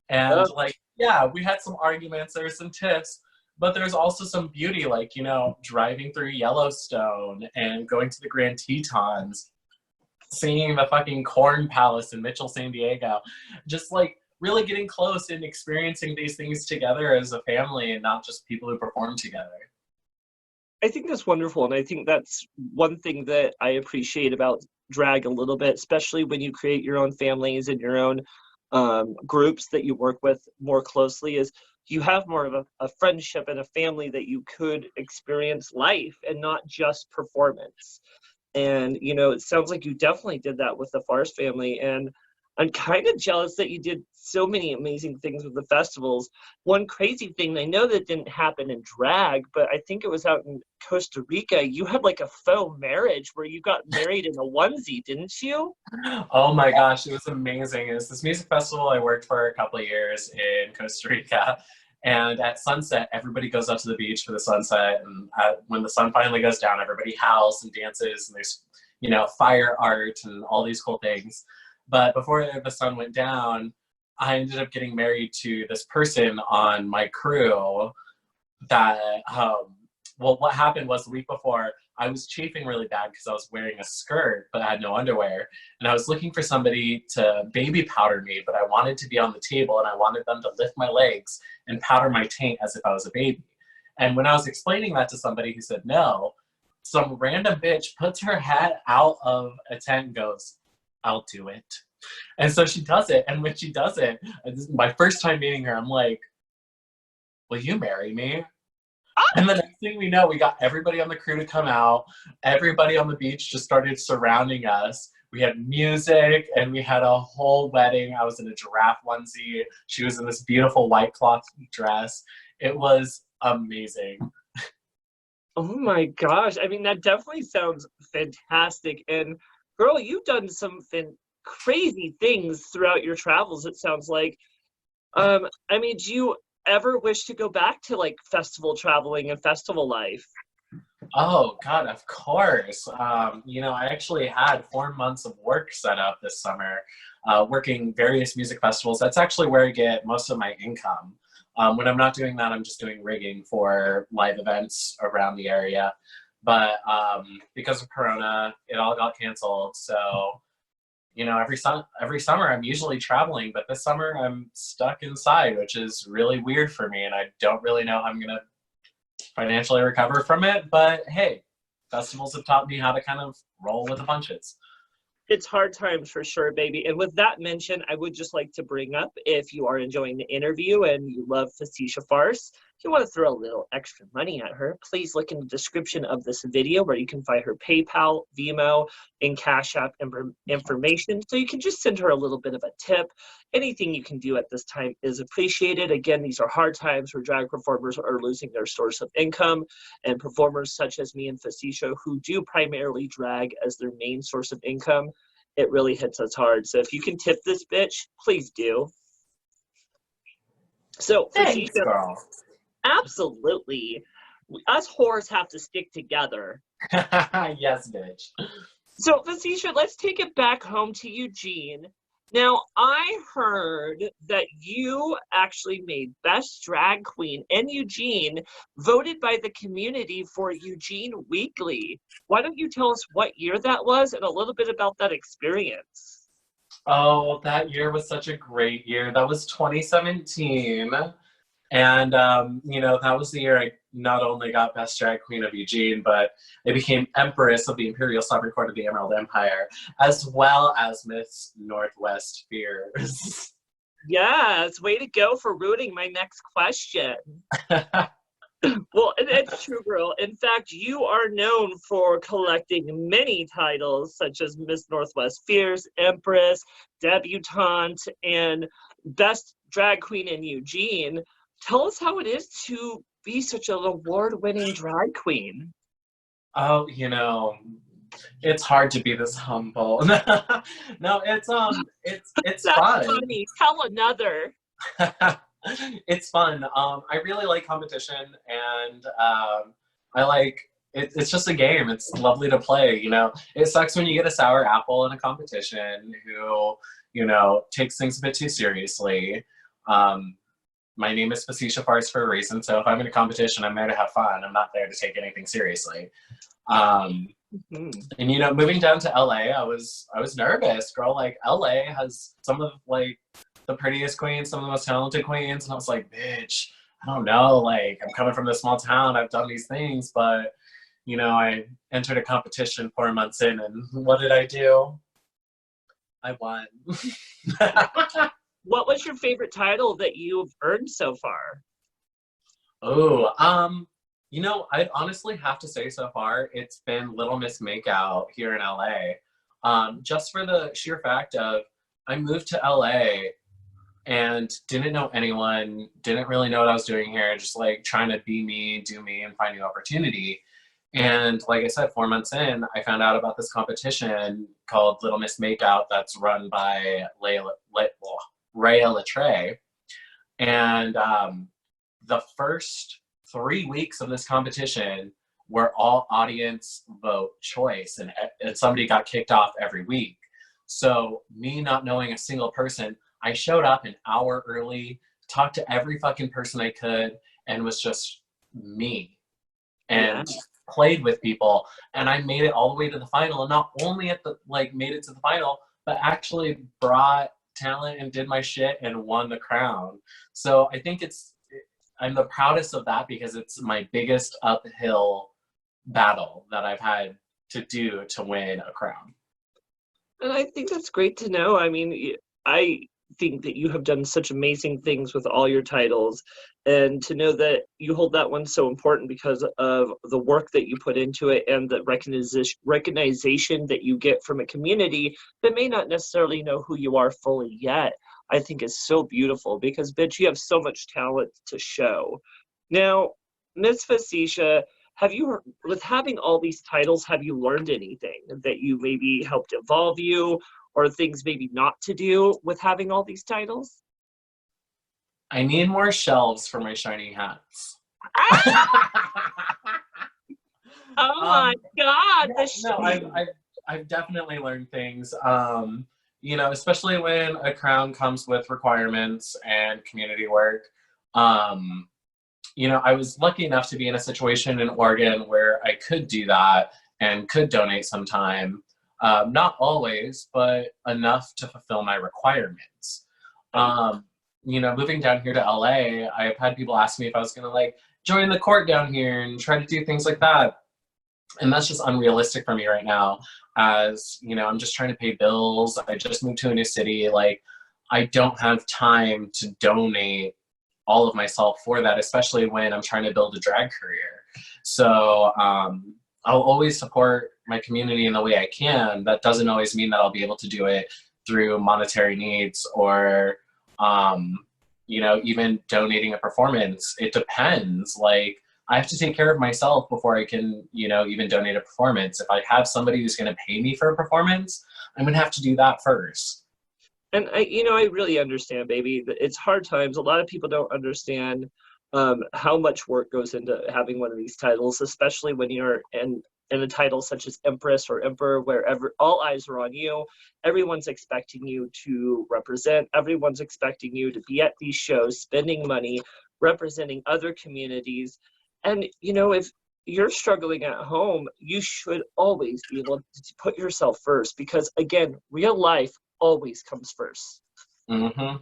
Speaker 2: And like, yeah, we had some arguments, there were some tiffs, but there's also some beauty, like, you know, driving through Yellowstone and going to the Grand Tetons, seeing the fucking Corn Palace in Mitchell, San Diego, just like really getting close and experiencing these things together as a family and not just people who perform together.
Speaker 1: I think that's wonderful. And I think that's one thing that I appreciate about drag a little bit, especially when you create your own families and your own groups that you work with more closely, is you have more of a friendship and a family that you could experience life and not just performance. And, you know, it sounds like you definitely did that with the Farce family. And I'm kind of jealous that you did so many amazing things with the festivals. One crazy thing, I know that didn't happen in drag, but I think it was out in Costa Rica. You had like a faux marriage where you got married in a onesie, didn't you?
Speaker 2: Oh my gosh, it was amazing. It was this music festival I worked for a couple of years in Costa Rica. And at sunset, everybody goes out to the beach for the sunset. And when the sun finally goes down, everybody howls and dances. And there's, you know, fire art and all these cool things. But before the sun went down, I ended up getting married to this person on my crew that, well, what happened was the week before, I was chafing really bad because I was wearing a skirt, but I had no underwear. And I was looking for somebody to baby powder me, but I wanted to be on the table and I wanted them to lift my legs and powder my taint as if I was a baby. And when I was explaining that to somebody who said no, some random bitch puts her head out of a tent and goes, "I'll do it." And so she does it. And when she does it, my first time meeting her, I'm like, "Will you marry me?" And the next thing we know, we got everybody on the crew to come out. Everybody on the beach just started surrounding us. We had music and we had a whole wedding. I was in a giraffe onesie. She was in this beautiful white cloth dress. It was amazing.
Speaker 1: Oh my gosh. I mean, that definitely sounds fantastic. And girl, you've done some crazy things throughout your travels, it sounds like. I mean, do you ever wish to go back to like festival traveling and festival life?
Speaker 2: Oh God, of course. You know, I actually had 4 months of work set up this summer, working various music festivals. That's actually where I get most of my income. When I'm not doing that, I'm just doing rigging for live events around the area. But because of Corona, it all got canceled. So, you know, every summer I'm usually traveling, but this summer I'm stuck inside, which is really weird for me, and I don't really know how I'm gonna financially recover from it. But hey, festivals have taught me how to kind of roll with the punches.
Speaker 1: It's hard times for sure, baby. And with that mentioned, I would just like to bring up, if you are enjoying the interview and you love Facisha Farce, if you want to throw a little extra money at her, please look in the description of this video where you can find her PayPal, Venmo, and Cash App information. So you can just send her a little bit of a tip. Anything you can do at this time is appreciated. Again, these are hard times where drag performers are losing their source of income, and performers such as me and Facisha, who do primarily drag as their main source of income, it really hits us hard. So if you can tip this bitch, please do. So
Speaker 2: Thanks,
Speaker 1: Facisha,
Speaker 2: girl.
Speaker 1: absolutely. Us whores have to stick together.
Speaker 2: Yes, bitch.
Speaker 1: So Facisha, let's take it back home to Eugene. Now, I heard that you actually made Best Drag Queen in Eugene, voted by the community for Eugene Weekly. Why don't you tell us what year that was and a little bit about that experience?
Speaker 2: Oh, that year was such a great year. That was 2017. And, you know, that was the year I not only got Best Drag Queen of Eugene, but I became Empress of the Imperial Sovereign Court of the Emerald Empire, as well as Miss Northwest Fears.
Speaker 1: Yes, way to go for ruining my next question. Well, it's true, girl. In fact, you are known for collecting many titles, such as Miss Northwest Fierce, Empress, Debutante, and Best Drag Queen in Eugene. Tell us how it is to be such an award-winning drag queen.
Speaker 2: Oh, you know, it's hard to be this humble. No, it's
Speaker 1: That's
Speaker 2: fun.
Speaker 1: funny. Tell another.
Speaker 2: It's fun. I really like competition, and I like it's just a game. It's lovely to play. You know, it sucks when you get a sour apple in a competition who, you know, takes things a bit too seriously. My name is Facisha Farce for a reason. So if I'm in a competition, I'm there to have fun. I'm not there to take anything seriously. And you know, moving down to LA, I was nervous, girl. Like LA has some of like the prettiest queens, some of the most talented queens, and I was like, bitch, I don't know. Like I'm coming from this small town, I've done these things, but you know, I entered a competition 4 months in, and what did I do? I won.
Speaker 1: What was your favorite title that you've earned so far?
Speaker 2: Oh, I'd honestly have to say so far it's been Little Miss Makeout here in LA. Just for the sheer fact of I moved to LA and didn't know anyone, didn't really know what I was doing here, just like trying to be me, do me, and find new opportunity. And like I said, 4 months in, I found out about this competition called Little Miss Makeout that's run by Rhea Latre. And the first 3 weeks of this competition were all audience vote choice, and somebody got kicked off every week. So me not knowing a single person, I showed up an hour early, talked to every fucking person I could, and was just me
Speaker 1: Yeah.
Speaker 2: and played with people. And I made it all the way to the final, and not only made it to the final, but actually brought talent and did my shit and won the crown. So I think I'm the proudest of that because it's my biggest uphill battle that I've had to do to win a crown.
Speaker 1: And I think that's great to know. I mean, I think that you have done such amazing things with all your titles, and to know that you hold that one so important because of the work that you put into it and the recognition that you get from a community that may not necessarily know who you are fully yet, I think is so beautiful because, bitch, you have so much talent to show. Now, Miss Facisha, have you, with having all these titles, have you learned anything that you maybe helped evolve you, or things maybe not to do with having all these titles?
Speaker 2: I need more shelves for my shiny hats.
Speaker 1: Oh my God!
Speaker 2: Yeah, no, I've definitely learned things. Especially when a crown comes with requirements and community work. I was lucky enough to be in a situation in Oregon where I could do that and could donate some time. Not always, but enough to fulfill my requirements. Moving down here to LA, I've had people ask me if I was gonna join the court down here and try to do things like that. And that's just unrealistic for me right now, as I'm just trying to pay bills. I just moved to a new city. I don't have time to donate all of myself for that, especially when I'm trying to build a drag career. So I'll always support my community in the way I can. That doesn't always mean that I'll be able to do it through monetary needs or even donating a performance. It depends. I have to take care of myself before I can, even donate a performance. If I have somebody who's going to pay me for a performance, I'm going to have to do that first.
Speaker 1: And I really understand, baby. It's hard times. A lot of people don't understand how much work goes into having one of these titles, especially when you're in a title such as Empress or Emperor, where all eyes are on you. Everyone's expecting you to represent. Everyone's expecting you to be at these shows, spending money, representing other communities. And, if you're struggling at home, you should always be able to put yourself first because, again, real life always comes first.
Speaker 2: Mm-hmm.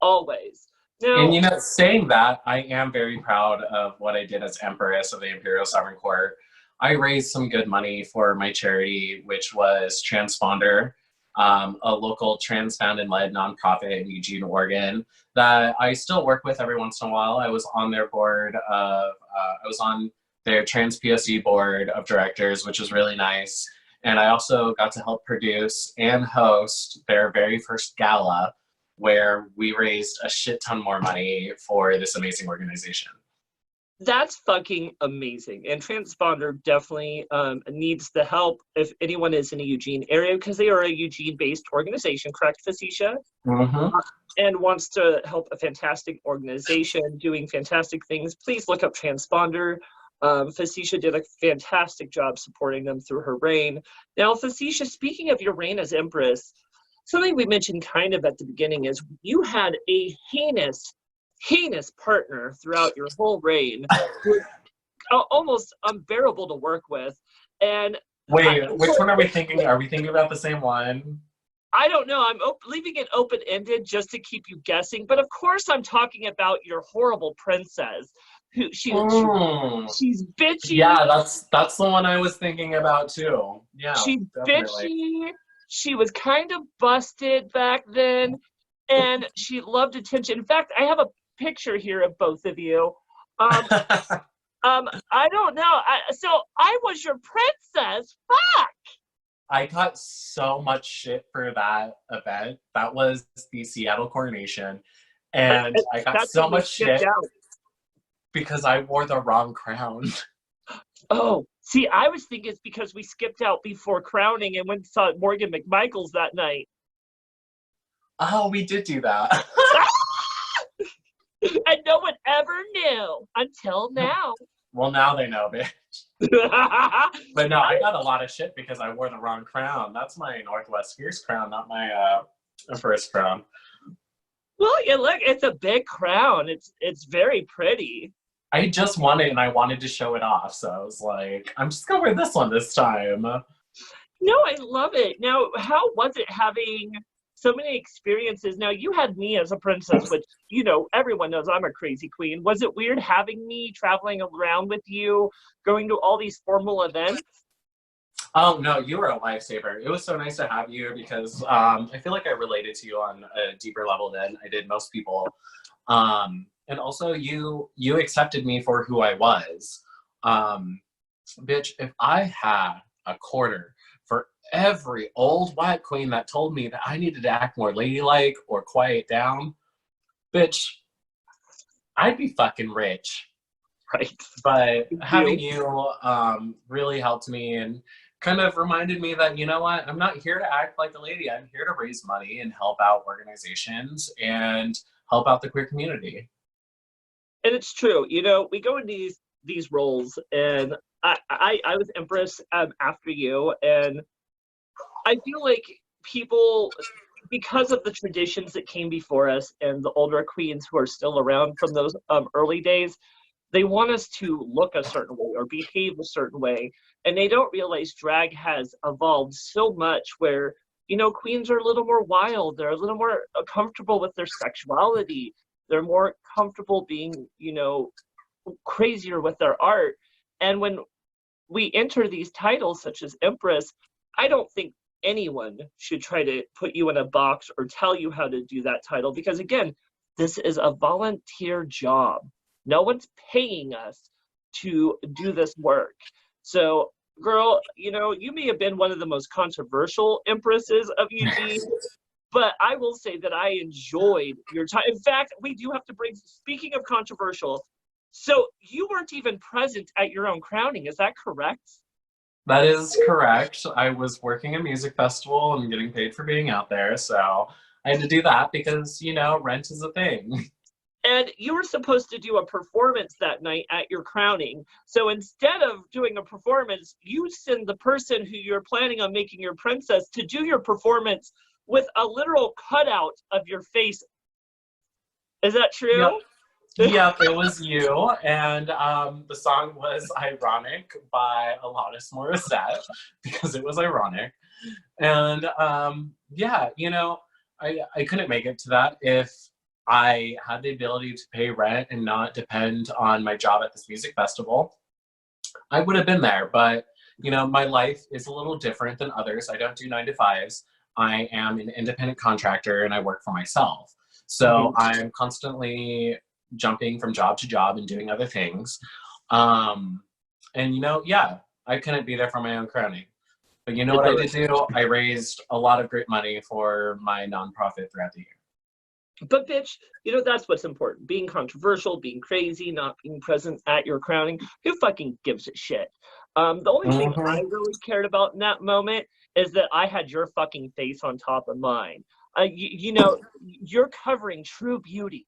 Speaker 1: Always. Now,
Speaker 2: And saying that, I am very proud of what I did as Empress of the Imperial Sovereign Court. I raised some good money for my charity, which was Transponder, a local trans founded led nonprofit in Eugene, Oregon, that I still work with every once in a while. I was on their I was on their Trans POC board of directors, which was really nice. And I also got to help produce and host their very first gala, where we raised a shit ton more money for this amazing organization.
Speaker 1: that's fucking amazing. And Transponder definitely needs the help if anyone is in a Eugene area, because they are a Eugene-based organization, correct, Facisha?
Speaker 2: Mm-hmm.
Speaker 1: And wants to help a fantastic organization doing fantastic things. Please look up Transponder. Facisha did a fantastic job supporting them through her reign. Now, Facisha, speaking of your reign as Empress, something we mentioned kind of at the beginning is you had a heinous partner throughout your whole reign, who was almost unbearable to work with. And
Speaker 2: wait, which one are we thinking? Are we thinking about the same one?
Speaker 1: I don't know. I'm leaving it open-ended just to keep you guessing. But of course, I'm talking about your horrible princess. Who she's bitchy.
Speaker 2: Yeah, that's the one I was thinking about too. Yeah,
Speaker 1: She's
Speaker 2: definitely.
Speaker 1: bitchy. She was kind of busted back then, and she loved attention. In fact, I have a picture here of both of you. Um, I don't know. So I was your princess. Fuck.
Speaker 2: I got so much shit for that event. That was the Seattle coronation. And I got
Speaker 1: That's when
Speaker 2: so
Speaker 1: we
Speaker 2: much
Speaker 1: skipped
Speaker 2: shit
Speaker 1: out.
Speaker 2: because I wore the wrong crown.
Speaker 1: Oh, see, I was thinking it's because we skipped out before crowning and went and saw Morgan McMichaels that night.
Speaker 2: Oh, we did do that.
Speaker 1: And no one ever knew until now.
Speaker 2: Well, now they know, bitch. But no, I got a lot of shit because I wore the wrong crown. That's my Northwest Fierce crown, not my first crown.
Speaker 1: Well, yeah, look, it's a big crown. It's very pretty.
Speaker 2: I just won it and I wanted to show it off, so I was like, I'm just gonna wear this one this time.
Speaker 1: No, I love it. Now, how was it having so many experiences? Now, you had me as a princess, which, everyone knows I'm a crazy queen. Was it weird having me traveling around with you, going to all these formal events?
Speaker 2: Oh no, you were a lifesaver. It was so nice to have you because I feel like I related to you on a deeper level than I did most people. And also you accepted me for who I was. Bitch, if I had a quarter for every old white queen that told me that I needed to act more ladylike or quiet down, bitch, I'd be fucking rich.
Speaker 1: Right.
Speaker 2: But having you really helped me and kind of reminded me that, you know what, I'm not here to act like a lady. I'm here to raise money and help out organizations and help out the queer community.
Speaker 1: And it's true. We go into these roles, and I was Empress after you, and I feel like people, because of the traditions that came before us and the older queens who are still around from those early days, they want us to look a certain way or behave a certain way, and they don't realize drag has evolved so much where queens are a little more wild, they're a little more comfortable with their sexuality, they're more comfortable being crazier with their art. And when we enter these titles such as Empress, I don't think anyone should try to put you in a box or tell you how to do that title, because again, this is a volunteer job. No one's paying us to do this work. So, girl, you may have been one of the most controversial empresses of Eugene, but I will say that I enjoyed your time. In fact, we do have to bring, speaking of controversial, so you weren't even present at your own crowning, is that correct?
Speaker 2: That is correct. I was working a music festival and getting paid for being out there, so I had to do that because, rent is a thing.
Speaker 1: And you were supposed to do a performance that night at your crowning. So instead of doing a performance, you send the person who you're planning on making your princess to do your performance with a literal cutout of your face. Is that true?
Speaker 2: Yep. Yep, it was you. And the song was Ironic by Alanis Morissette because it was ironic. And yeah, I couldn't make it to that if I had the ability to pay rent and not depend on my job at this music festival. I would have been there, but my life is a little different than others. I don't do 9 to 5s. I am an independent contractor and I work for myself. So I'm constantly jumping from job to job and doing other things. And yeah, I couldn't be there for my own crowning. But you know what I did do? I raised a lot of great money for my nonprofit throughout the year.
Speaker 1: But bitch, that's what's important. Being controversial, being crazy, not being present at your crowning. Who fucking gives a shit? The only thing I really cared about in that moment is that I had your fucking face on top of mine. You're covering true beauty.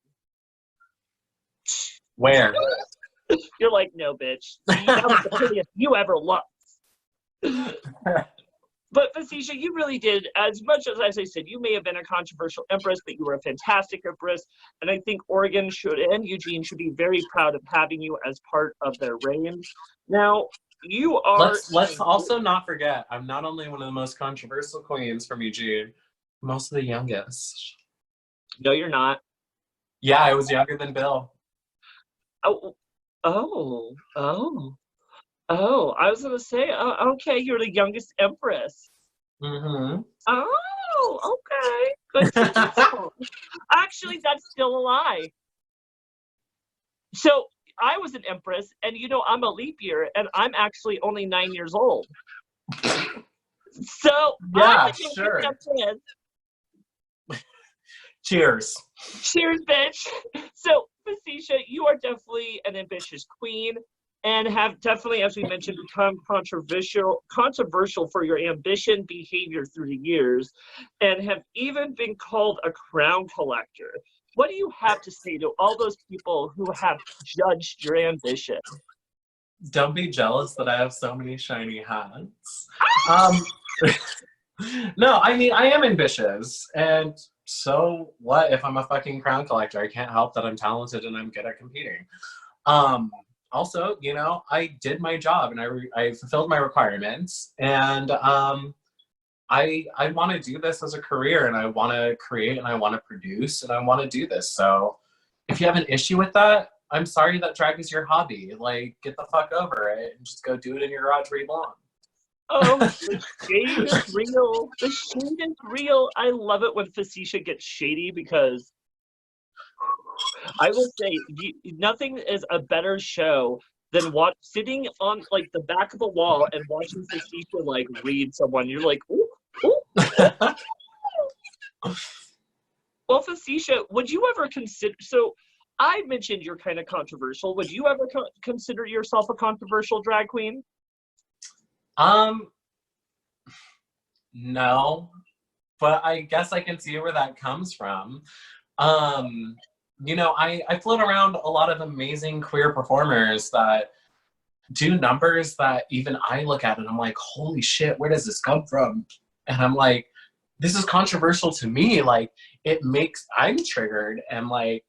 Speaker 2: Where?
Speaker 1: You're like, no, bitch. That was the prettiest you ever looked. But Facisha, you really did, as much as I said, you may have been a controversial empress, but you were a fantastic empress. And I think Oregon should, and Eugene should be very proud of having you as part of their reign. Now, you are...
Speaker 2: Let's also not forget, I'm not only one of the most controversial queens from Eugene, I'm also the youngest.
Speaker 1: No, you're not.
Speaker 2: Yeah, I was younger than Bill.
Speaker 1: Oh, I was going to say, okay, you're the youngest empress.
Speaker 2: Mm-hmm.
Speaker 1: Oh, okay. Good to know. Actually, that's still a lie. So, I was an empress, and you know, I'm a leap year, and I'm actually only 9 years old. So I'm
Speaker 2: Yeah,
Speaker 1: the youngest
Speaker 2: sure.
Speaker 1: empress.
Speaker 2: Cheers.
Speaker 1: Cheers, bitch. So, Facisha, you are definitely an ambitious queen and have definitely, as we mentioned, become controversial for your ambition behavior through the years and have even been called a crown collector. What do you have to say to all those people who have judged your ambition?
Speaker 2: Don't be jealous that I have so many shiny hats. No, I mean, I am ambitious. And so what if I'm a fucking crown collector? I can't help that I'm talented and I'm good at competing. Also, you know, I did my job and I fulfilled my requirements. And I want to do this as a career, and I want to create, and I want to produce, and I want to do this. So if you have an issue with that, I'm sorry that drag is your hobby. Like, get the fuck over it and just go do it in your garage where you belong.
Speaker 1: Oh, the shade is real. The shade is real. I love it when Facisha gets shady because I will say nothing is a better show than sitting on like the back of a wall and watching Facisha like read someone. You're like, ooh, ooh. Well, Facisha, would you ever consider? So, I mentioned you're kind of controversial. Would you ever consider yourself a controversial drag queen?
Speaker 2: No, but I guess I can see where that comes from. You know, I float around a lot of amazing queer performers that do numbers that even I look at and I'm like, holy shit, where does this come from? And I'm like, this is controversial to me. Like, I'm triggered, and like,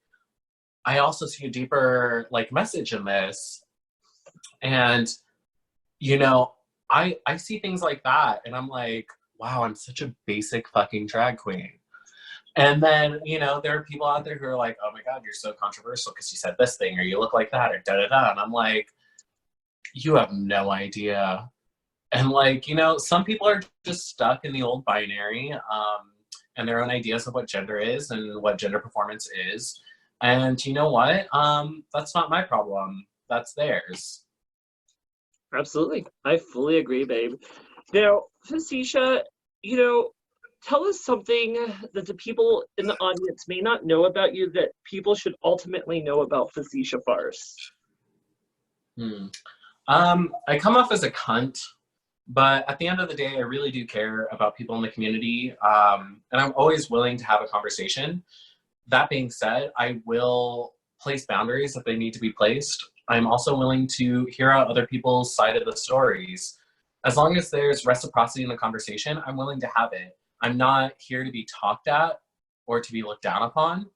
Speaker 2: I also see a deeper like message in this. And, you know, I see things like that and I'm like, wow, I'm such a basic fucking drag queen. And then, you know, there are people out there who are like, oh my God, you're so controversial because you said this thing, or you look like that, or da-da-da. And I'm like, you have no idea. And like, you know, some people are just stuck in the old binary and their own ideas of what gender is and what gender performance is. And you know what? That's not my problem. That's theirs.
Speaker 1: Absolutely. I fully agree, babe. Now, Facisha, you know, tell us something that the people in the audience may not know about you that people should ultimately know about Facisha Farce.
Speaker 2: I come off as a cunt, but at the end of the day, I really do care about people in the community, and I'm always willing to have a conversation. That being said, I will place boundaries if they need to be placed. I'm also willing to hear out other people's side of the stories. As long as there's reciprocity in the conversation, I'm willing to have it. I'm not here to be talked at or to be looked down upon.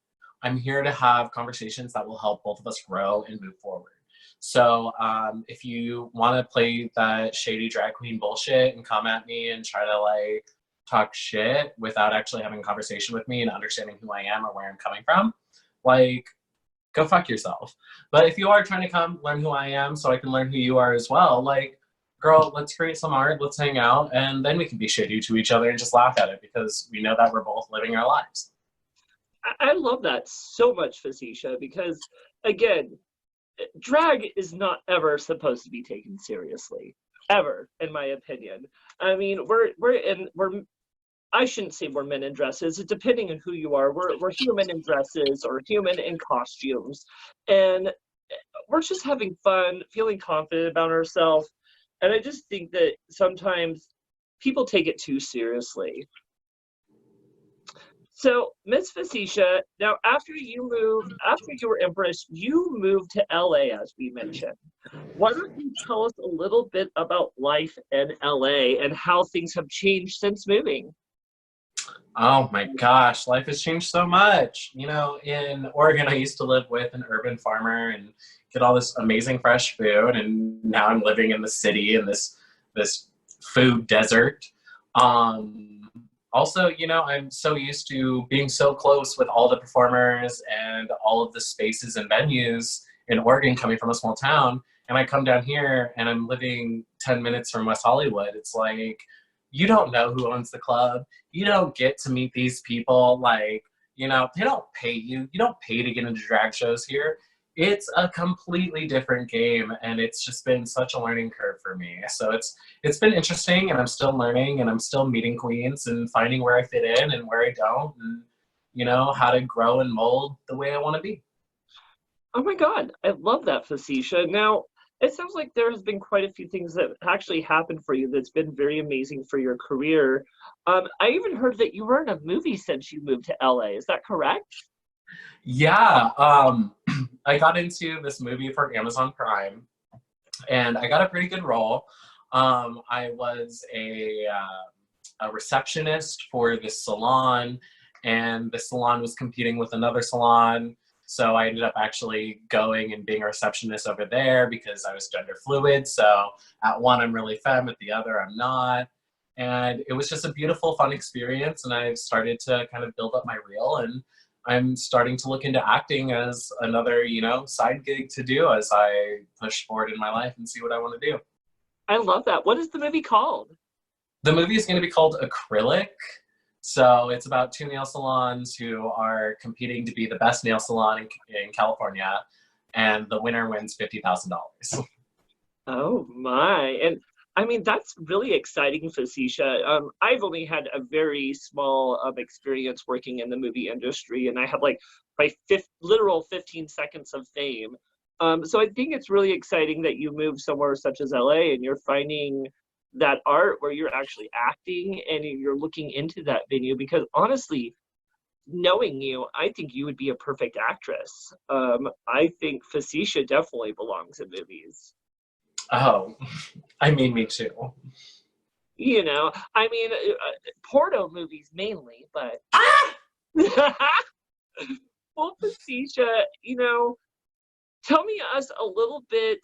Speaker 2: I'm here to have conversations that will help both of us grow and move forward. So if you want to play that shady drag queen bullshit and come at me and try to like talk shit without actually having a conversation with me and understanding who I am or where I'm coming from, like, go fuck yourself. But if you are trying to come learn who I am so I can learn who you are as well, like, girl, let's create some art, let's hang out, and then we can be shitty to each other and just laugh at it because we know that we're both living our lives.
Speaker 1: I love that so much, Facisha, because again, drag is not ever supposed to be taken seriously, ever, in my opinion. I mean, we're I shouldn't say we're men in dresses. Depending on who you are, we're human in dresses or human in costumes, and we're just having fun, feeling confident about ourselves. And I just think that sometimes people take it too seriously. So, Miss Facisha, now after you were Empress, you moved to LA, as we mentioned. Why don't you tell us a little bit about life in LA and how things have changed since moving?
Speaker 2: Oh my gosh, life has changed so much. You know, in Oregon, I used to live with an urban farmer and get all this amazing fresh food, and now I'm living in the city in this food desert. Also, you know, I'm so used to being so close with all the performers and all of the spaces and venues in Oregon, coming from a small town. And I come down here and I'm living 10 minutes from West Hollywood. It's like, you don't know who owns the club. You don't get to meet these people. Like, you know, they don't pay you. You don't pay to get into drag shows here. It's a completely different game, and it's just been such a learning curve for me. So it's been interesting, and I'm still learning, and I'm still meeting queens and finding where I fit in and where I don't, and how to grow and mold the way I want to be.
Speaker 1: Oh my God, I love that, Facisha. Now, it sounds like there has been quite a few things that actually happened for you that's been very amazing for your career. I even heard that you were in a movie since you moved to LA. Is that correct?
Speaker 2: Yeah, I got into this movie for Amazon Prime, and I got a pretty good role. I was a receptionist for this salon, and the salon was competing with another salon. So I ended up actually going and being a receptionist over there because I was gender fluid. So at one, I'm really femme, at the other, I'm not. And it was just a beautiful, fun experience. And I've started to kind of build up my reel, and I'm starting to look into acting as another, side gig to do as I push forward in my life and see what I want to do.
Speaker 1: I love that. What is the movie called?
Speaker 2: The movie is going to be called Acrylic. So it's about two nail salons who are competing to be the best nail salon in California, and the winner wins $50,000.
Speaker 1: Oh my. And I mean, that's really exciting, Facisha. I've only had a very small experience working in the movie industry, and I had like my literal 15 seconds of fame. So I think it's really exciting that you moved somewhere such as LA and you're finding that art where you're actually acting and you're looking into that venue, because honestly, knowing you, I think you would be a perfect actress. I think Facisha definitely belongs in movies.
Speaker 2: Oh, I mean, me too.
Speaker 1: I mean, porno movies mainly, but
Speaker 2: Ah!
Speaker 1: well, Facisha, tell me us a little bit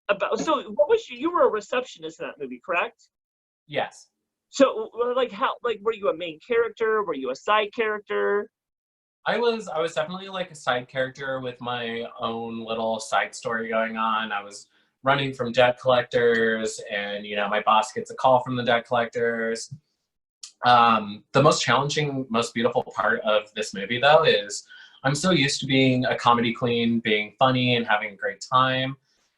Speaker 1: about. So, what was you were a receptionist in that movie, correct?
Speaker 2: Yes.
Speaker 1: So, like, were you a main character? Were you a side character?
Speaker 2: I was definitely like a side character with my own little side story going on. I was running from debt collectors, and my boss gets a call from the debt collectors. The most challenging, most beautiful part of this movie, though, is I'm so used to being a comedy queen, being funny and having a great time.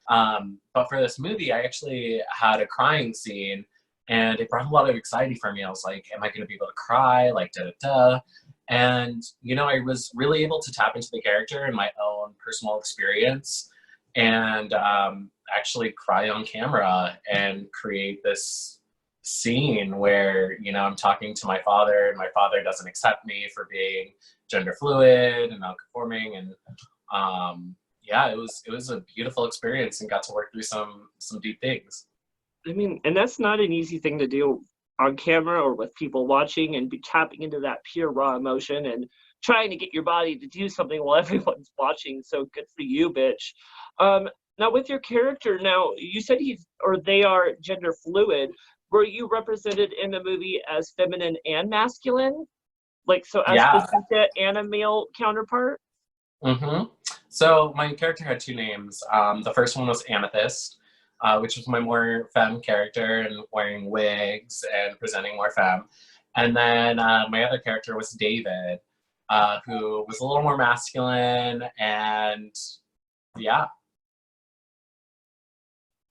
Speaker 2: But for this movie, I actually had a crying scene, and it brought a lot of anxiety for me. I was like, am I going to be able to cry? Like, da da da. And, I was really able to tap into the character and my own personal experience, and actually cry on camera and create this scene where I'm talking to my father, and my father doesn't accept me for being gender fluid and non-conforming, and yeah, it was a beautiful experience and got to work through some deep things.
Speaker 1: I mean, and that's not an easy thing to do on camera or with people watching, and be tapping into that pure raw emotion and trying to get your body to do something while everyone's watching. So good for you, bitch. Now with your character, now you said they are gender fluid. Were you represented in the movie as feminine and masculine? Like, so as
Speaker 2: Yeah.
Speaker 1: Facisha and a male counterpart?
Speaker 2: Mm-hmm. So my character had two names. The first one was Amethyst, which was my more femme character and wearing wigs and presenting more femme. And then my other character was David, who was a little more masculine, and yeah.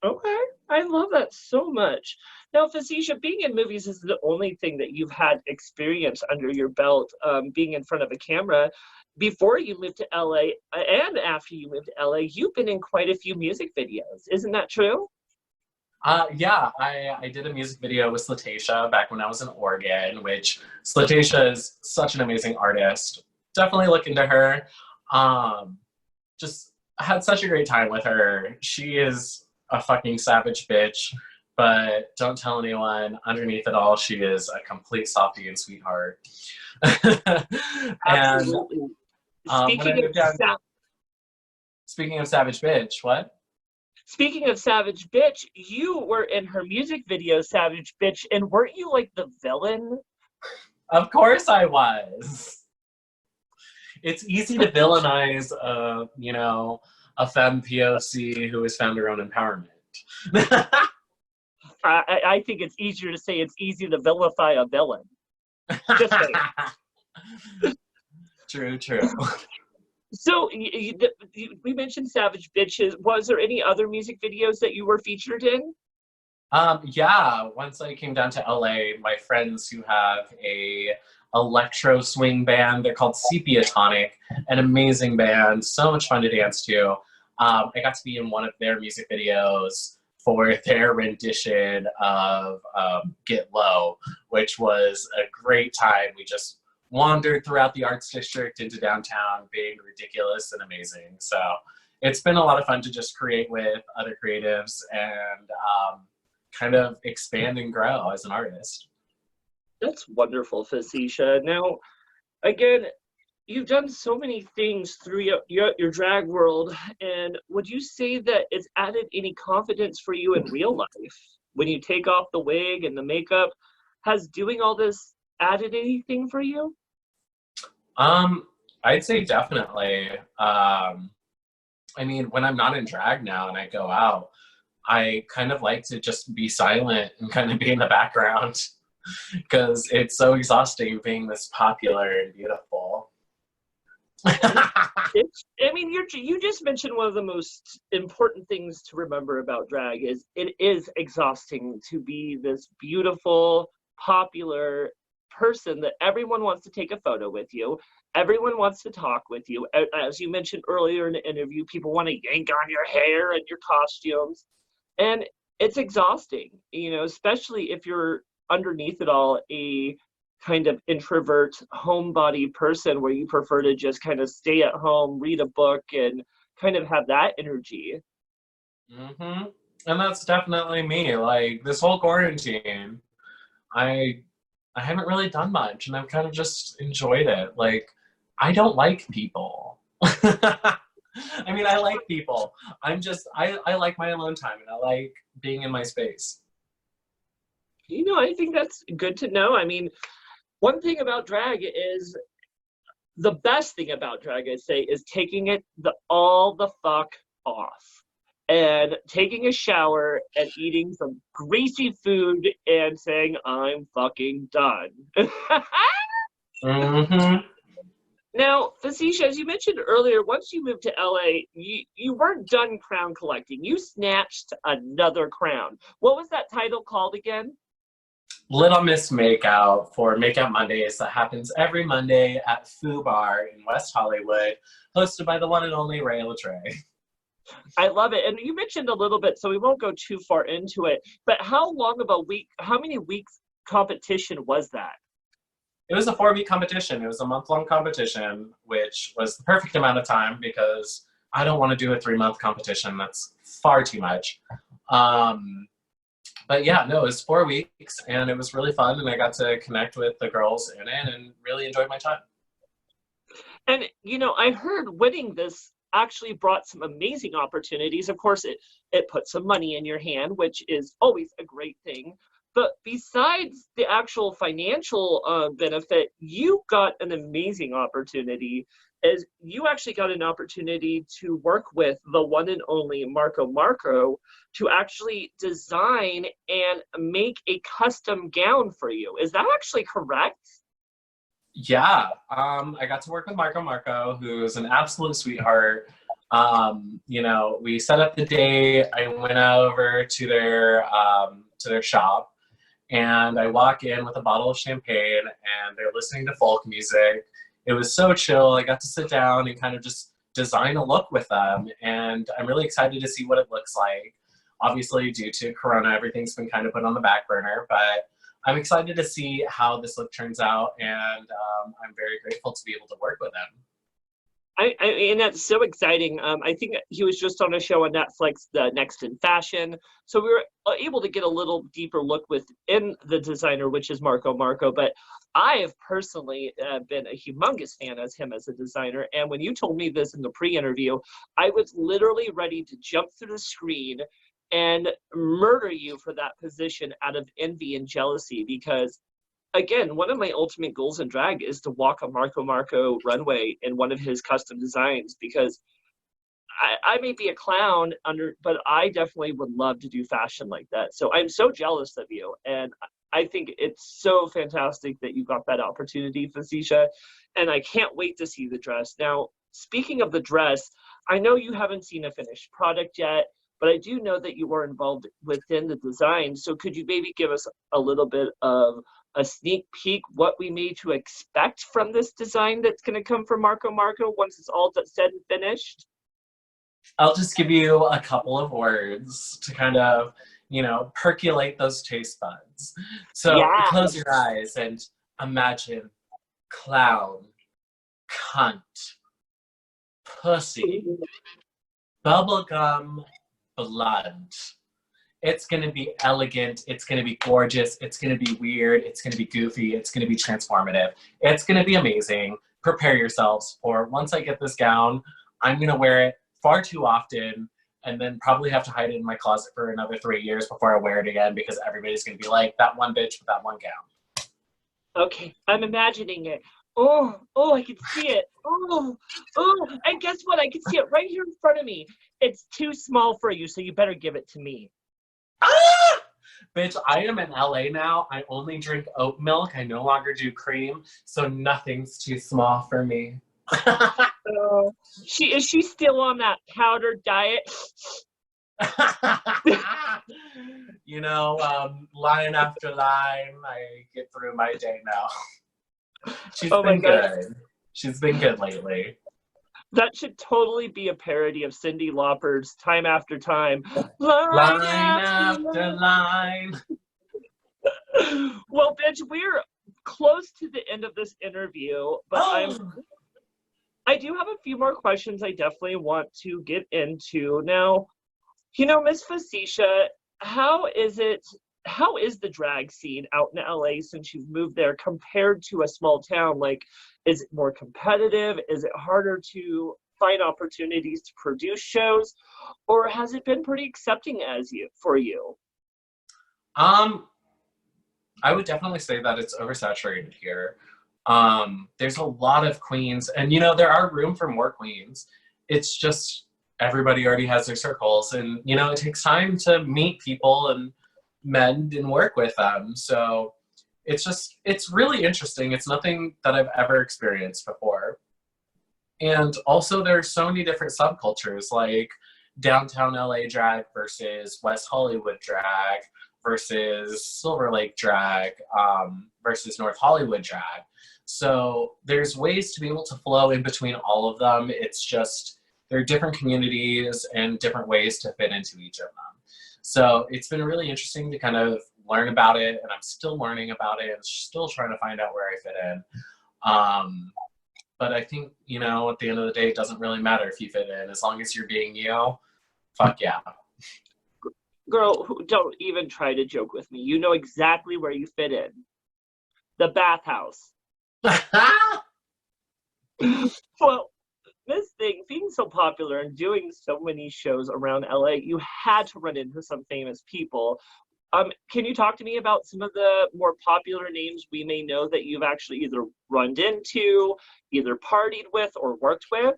Speaker 1: Okay, I love that so much. Now, Facisha, being in movies is the only thing that you've had experience under your belt, being in front of a camera. Before you moved to LA and after you moved to LA, you've been in quite a few music videos. Isn't that true?
Speaker 2: Yeah, I did a music video with Slatasha back when I was in Oregon, which Slatasha is such an amazing artist. Definitely look into her. Just had such a great time with her. She is a fucking savage bitch, but don't tell anyone. Underneath it all, she is a complete softie and sweetheart. And
Speaker 1: Absolutely.
Speaker 2: when I
Speaker 1: Speaking of
Speaker 2: moved down,
Speaker 1: sa-
Speaker 2: speaking of savage bitch, what?
Speaker 1: Speaking of Savage Bitch, you were in her music video, Savage Bitch, and weren't you like the villain?
Speaker 2: Of course I was. It's easy to villainize, a femme POC who has found her own empowerment.
Speaker 1: I think it's easier to say it's easy to vilify a villain. Just saying.
Speaker 2: True, true.
Speaker 1: So we mentioned Savage Bitches. Was there any other music videos that you were featured in?
Speaker 2: Yeah, once I came down to LA, my friends who have a electro swing band, they're called Sepia Tonic, an amazing band, so much fun to dance to. I got to be in one of their music videos for their rendition of Get Low, which was a great time. We just wandered throughout the arts district into downtown, being ridiculous and amazing. So it's been a lot of fun to just create with other creatives and kind of expand and grow as an artist.
Speaker 1: That's wonderful, Facisha. Now, again, you've done so many things through your drag world, and would you say that it's added any confidence for you in real life when you take off the wig and the makeup? Has doing all this added anything for you?
Speaker 2: I'd say definitely. I mean, when I'm not in drag now and I go out, I kind of like to just be silent and kind of be in the background because it's so exhausting being this popular and beautiful.
Speaker 1: I mean, you just mentioned one of the most important things to remember about drag is it is exhausting to be this beautiful, popular person that everyone wants to take a photo with you. Everyone wants to talk with you. As you mentioned earlier in the interview, people want to yank on your hair and your costumes. And it's exhausting, especially if you're underneath it all a kind of introvert homebody person where you prefer to just kind of stay at home, read a book, and kind of have that energy.
Speaker 2: hmm And that's definitely me. Like this whole quarantine, I I haven't really done much, and I've kind of just enjoyed it. Like I don't like people. I mean, I like people. I like my alone time, and I like being in my space.
Speaker 1: I think that's good to know. I mean, one thing about drag is the best thing about drag, I'd say, is taking it all the fuck off and taking a shower and eating some greasy food and saying, I'm fucking done.
Speaker 2: hmm
Speaker 1: Now, Facisha, as you mentioned earlier, once you moved to LA, you weren't done crown collecting. You snatched another crown. What was that title called again?
Speaker 2: Little Miss Makeout for Makeout Mondays that happens every Monday at Foo Bar in West Hollywood, hosted by the one and only Ray Latre.
Speaker 1: I love it. And you mentioned a little bit, so we won't go too far into it, but how many weeks competition was that?
Speaker 2: It was a 4-week competition. It was a month-long competition, which was the perfect amount of time because I don't want to do a 3-month competition. That's far too much. But yeah, no, it was 4 weeks and it was really fun. And I got to connect with the girls in it and really enjoyed my time.
Speaker 1: And I heard winning this actually brought some amazing opportunities. Of course, it put some money in your hand, which is always a great thing. But besides the actual financial benefit, you got an amazing opportunity as you actually got an opportunity to work with the one and only Marco Marco to actually design and make a custom gown for you. Is that actually correct?
Speaker 2: Yeah, I got to work with Marco, who's an absolute sweetheart. We set up the day. I went over to their shop, and I walk in with a bottle of champagne, and they're listening to folk music. It was so chill. I got to sit down and kind of just design a look with them, and I'm really excited to see what it looks like. Obviously, due to Corona, everything's been kind of put on the back burner, but I'm excited to see how this look turns out, and I'm very grateful to be able to work with him.
Speaker 1: And that's so exciting. I think he was just on a show on Netflix, The Next in Fashion. So we were able to get a little deeper look within the designer, which is Marco Marco. But I have personally been a humongous fan as him as a designer. And when you told me this in the pre-interview, I was literally ready to jump through the screen and murder you for that position out of envy and jealousy because again, one of my ultimate goals in drag is to walk a Marco Marco runway in one of his custom designs because I may be a clown but I definitely would love to do fashion like that. So I'm so jealous of you. And I think it's so fantastic that you got that opportunity, Facisha. And I can't wait to see the dress. Now, speaking of the dress, I know you haven't seen a finished product yet, but I do know that you were involved within the design. So could you maybe give us a little bit of a sneak peek what we may to expect from this design that's going to come from Marco Marco once it's all said and finished?
Speaker 2: I'll just give you a couple of words to kind of, percolate those taste buds. So
Speaker 1: Yeah.
Speaker 2: close your eyes and imagine clown, cunt, pussy, bubblegum, blood. It's going to be elegant. It's going to be gorgeous. It's going to be weird. It's going to be goofy. It's going to be transformative. It's going to be amazing. Prepare yourselves for once I get this gown, I'm going to wear it far too often and then probably have to hide it in my closet for another 3 years before I wear it again because everybody's going to be like, that one bitch with that one gown.
Speaker 1: Okay, I'm imagining it. Oh, I can see it. Oh, and guess what? I can see it right here in front of me. It's too small for you, so you better give it to me.
Speaker 2: Ah! Bitch, I am in LA now. I only drink oat milk. I no longer do cream, so nothing's too small for me.
Speaker 1: Is she still on that powder diet?
Speaker 2: Line after line, I get through my day now. She's been good. She's been good lately.
Speaker 1: That should totally be a parody of Cyndi Lauper's Time After Time.
Speaker 2: Line after line.
Speaker 1: Well, bitch, we're close to the end of this interview, but I do have a few more questions I definitely want to get into. Now, Miss Facisha, how is the drag scene out in LA since you've moved there compared to a small town? Like, is it more competitive? Is it harder to find opportunities to produce shows? Or has it been pretty accepting for you?
Speaker 2: I would definitely say that it's oversaturated here. There's a lot of queens and there are room for more queens. It's just everybody already has their circles and it takes time to meet people and mend and work with them. So it's really interesting. It's nothing that I've ever experienced before. And also there's so many different subcultures like downtown LA drag versus West Hollywood drag versus Silver Lake drag versus North Hollywood drag. So there's ways to be able to flow in between all of them. It's just there are different communities and different ways to fit into each of them. So it's been really interesting to kind of learn about it, and I'm still learning about it and still trying to find out where I fit in. But I think, at the end of the day, it doesn't really matter if you fit in. As long as you're being you, fuck yeah.
Speaker 1: Girl, don't even try to joke with me. You know exactly where you fit in. The bathhouse. Well, this thing, being so popular and doing so many shows around LA, you had to run into some famous people. Can you talk to me about some of the more popular names we may know that you've actually either run into, either partied with, or worked with?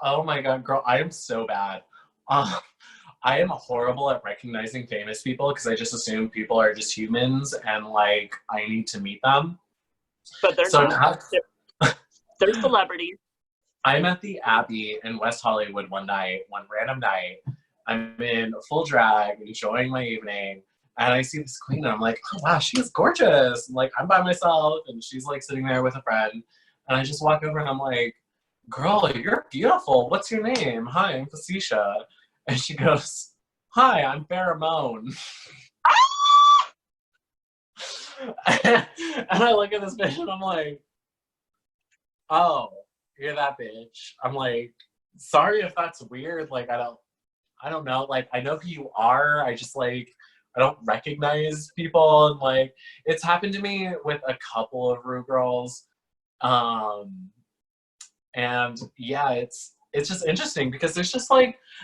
Speaker 2: Oh my God, girl, I am so bad. I am horrible at recognizing famous people because I just assume people are just humans and I need to meet them.
Speaker 1: But they're not. They're celebrities.
Speaker 2: I'm at the Abbey in West Hollywood one random night. I'm in full drag, enjoying my evening, and I see this queen, and I'm like, oh wow, she is gorgeous. And, I'm by myself, and she's sitting there with a friend, and I just walk over, and I'm like, girl, you're beautiful. What's your name? Hi, I'm Facisha. And she goes, hi, I'm Pheromone. And I look at this bitch, and I'm like, oh, you're that bitch. I'm like, sorry if that's weird. I don't know. I know who you are. I just I don't recognize people. And it's happened to me with a couple of Rue girls. And yeah, it's just interesting because there's just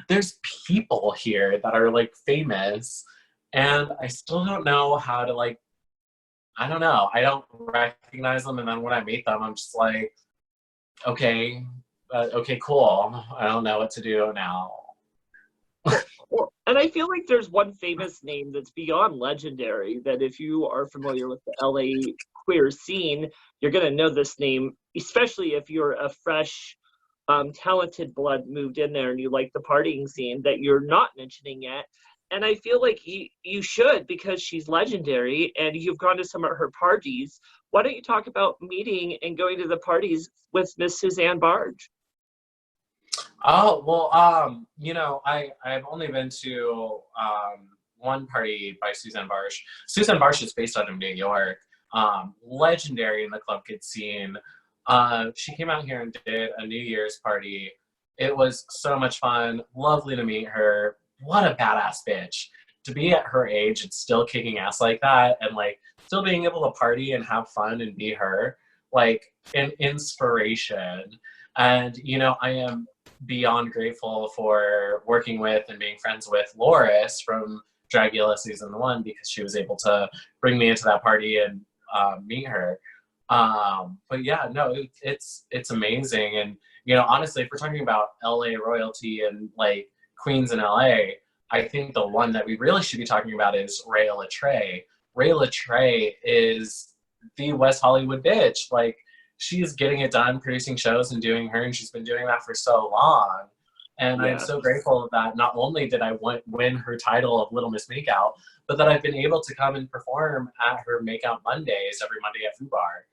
Speaker 2: there's people here that are famous, and I still don't know how to I don't know. I don't recognize them, and then when I meet them, I'm just okay, cool. I don't know what to do now.
Speaker 1: And I feel like there's one famous name that's beyond legendary that if you are familiar with the LA queer scene, you're going to know this name, especially if you're a fresh talented blood moved in there and you like the partying scene that you're not mentioning yet. And I feel like you should, because she's legendary and you've gone to some of her parties. Why don't you talk about meeting and going to the parties with Miss Suzanne Barge?
Speaker 2: Oh, well, I've only been to one party by Suzanne Barsh. Suzanne Barsh is based out of New York, legendary in the club kid scene. She came out here and did a New Year's party. It was so much fun. Lovely to meet her. What a badass bitch. To be at her age and still kicking ass like that and like still being able to party and have fun and be her, like an inspiration. And, I am beyond grateful for working with and being friends with Loris from Dragula season 1 because she was able to bring me into that party and meet her. But yeah, no, it's amazing. And honestly, if we're talking about LA royalty and like queens in LA, I think the one that we really should be talking about is Rhea Latre. Rhea Latre is the West Hollywood bitch. Like, she's getting it done, producing shows and doing her, and she's been doing that for so long. And I'm
Speaker 1: Yeah.
Speaker 2: so grateful that not only did I win her title of Little Miss Makeout, but that I've been able to come and perform at her Makeout Mondays every Monday at Foo Bar.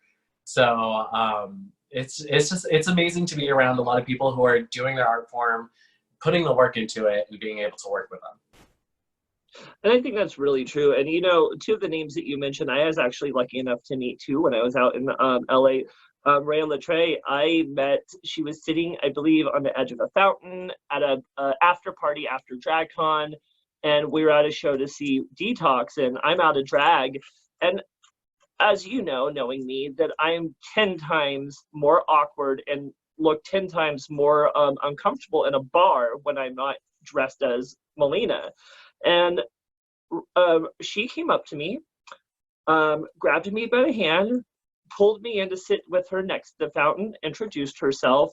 Speaker 2: So it's amazing to be around a lot of people who are doing their art form, putting the work into it, and being able to work with them.
Speaker 1: And I think that's really true. And two of the names that you mentioned, I was actually lucky enough to meet too when I was out in LA. Rhea Latre, I met, she was sitting, I believe, on the edge of a fountain at a after party after DragCon, and we were at a show to see Detox, and I'm out of drag. And as you know, knowing me, that I am 10 times more awkward and look 10 times more uncomfortable in a bar when I'm not dressed as Maliena. And she came up to me, grabbed me by the hand, pulled me in to sit with her next to the fountain, introduced herself,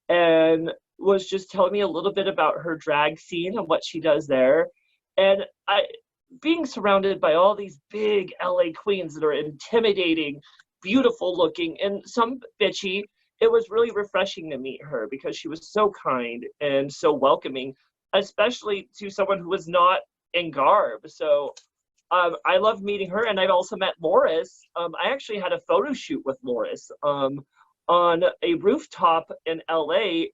Speaker 1: and was just telling me a little bit about her drag scene and what she does there. And being surrounded by all these big LA queens that are intimidating, beautiful looking, and some bitchy, it was really refreshing to meet her because she was so kind and so welcoming, especially to someone who was not in garb. So I love meeting her, and I've also met Loris. I actually had a photo shoot with Loris on a rooftop in LA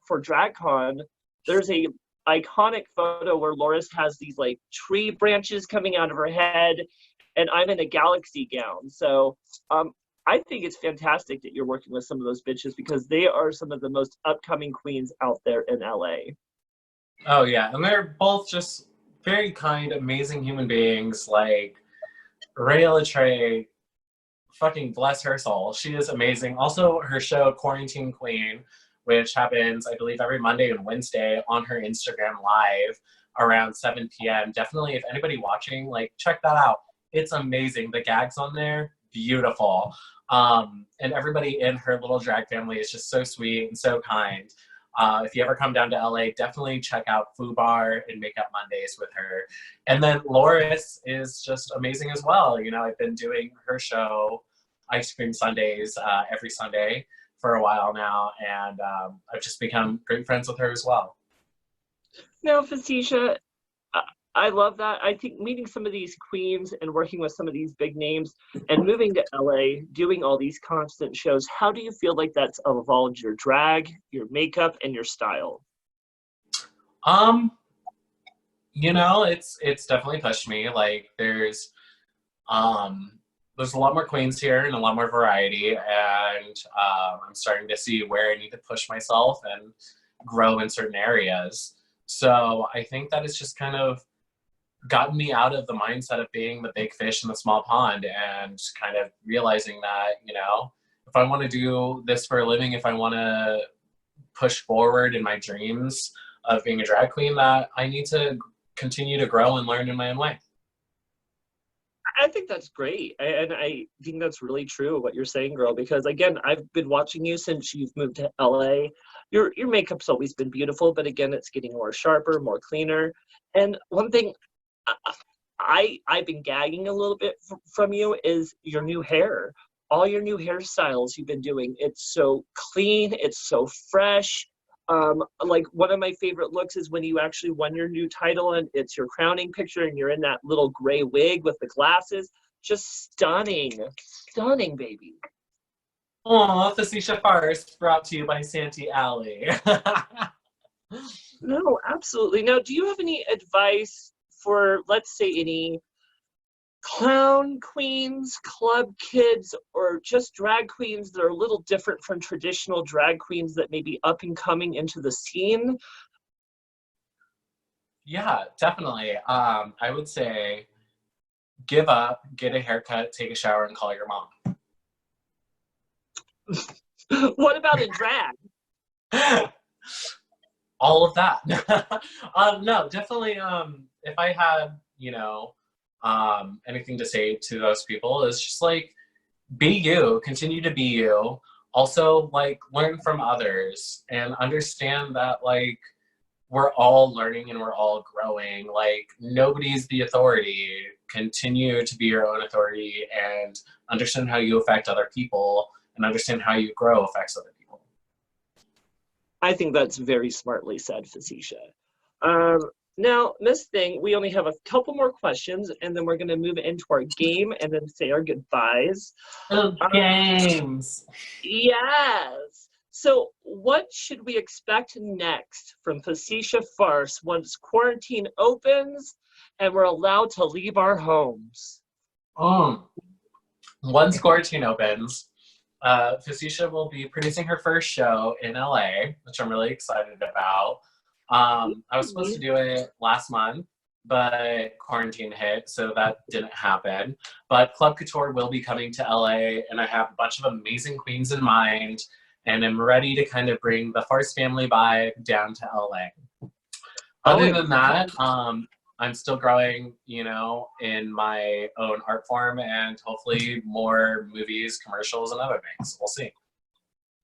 Speaker 1: for DragCon. There's a iconic photo where Loris has these like tree branches coming out of her head, and I'm in a galaxy gown. So I think it's fantastic that you're working with some of those bitches because they are some of the most upcoming queens out there in LA.
Speaker 2: Oh yeah, and they're both just very kind, amazing human beings. Like Rhea Latre, fucking bless her soul. She is amazing. Also, her show Quarantine Queen, which happens, I believe, every Monday and Wednesday on her Instagram Live around 7 p.m. Definitely, if anybody watching, like, check that out. It's amazing. The gags on there, beautiful. And everybody in her little drag family is just so sweet and so kind. If you ever come down to LA, definitely check out Foo Bar and Make Up Mondays with her. And then Loris is just amazing as well. I've been doing her show, Ice Cream Sundays, every Sunday for a while now, and I've just become great friends with her as well.
Speaker 1: Now, Facisha, I love that. I think meeting some of these queens and working with some of these big names and moving to LA, doing all these constant shows, how do you feel like that's evolved your drag, your makeup, and your style?
Speaker 2: It's definitely pushed me. Like there's a lot more queens here and a lot more variety, and I'm starting to see where I need to push myself and grow in certain areas. So I think that it's just kind of gotten me out of the mindset of being the big fish in the small pond and kind of realizing that, if I want to do this for a living, if I want to push forward in my dreams of being a drag queen, that I need to continue to grow and learn in my own way.
Speaker 1: I think that's great. And I think that's really true what you're saying, girl, because again, I've been watching you since you've moved to LA. Your makeup's always been beautiful, but again, it's getting more sharper, more cleaner. And one thing I've been gagging a little bit from you is your new hair. All your new hairstyles you've been doing, it's so clean, it's so fresh, Like one of my favorite looks is when you actually won your new title and it's your crowning picture and you're in that little gray wig with the glasses. Just stunning, stunning, baby.
Speaker 2: Oh, Facisha Farce brought to you by Santee Alley.
Speaker 1: No, absolutely. Now, do you have any advice for, let's say, any clown queens, club kids, or just drag queens that are a little different from traditional drag queens that may be up and coming into the scene?
Speaker 2: Yeah, definitely. I would say give up, get a haircut, take a shower, and call your mom.
Speaker 1: What about in drag?
Speaker 2: All of that. No, definitely. If I had, anything to say to those people, is just like be you, continue to be you. Also, like learn from others and understand that like we're all learning and we're all growing. Like nobody's the authority. Continue to be your own authority and understand how you affect other people and understand how you grow affects other people.
Speaker 1: I think that's very smartly said, Facisha. Now, Miss Thing, we only have a couple more questions, and then we're going to move into our game and then say our goodbyes.
Speaker 2: Oh, games.
Speaker 1: Yes. So, what should we expect next from Facisha Farce once quarantine opens and we're allowed to leave our homes?
Speaker 2: Once quarantine opens, Facisha will be producing her first show in LA, which I'm really excited about. I was supposed to do it last month, but quarantine hit, so that didn't happen. But Club Couture will be coming to LA, and I have a bunch of amazing queens in mind, and I'm ready to kind of bring the Farce family vibe down to LA. Other than that, I'm still growing, in my own art form and hopefully more movies, commercials, and other things. We'll see.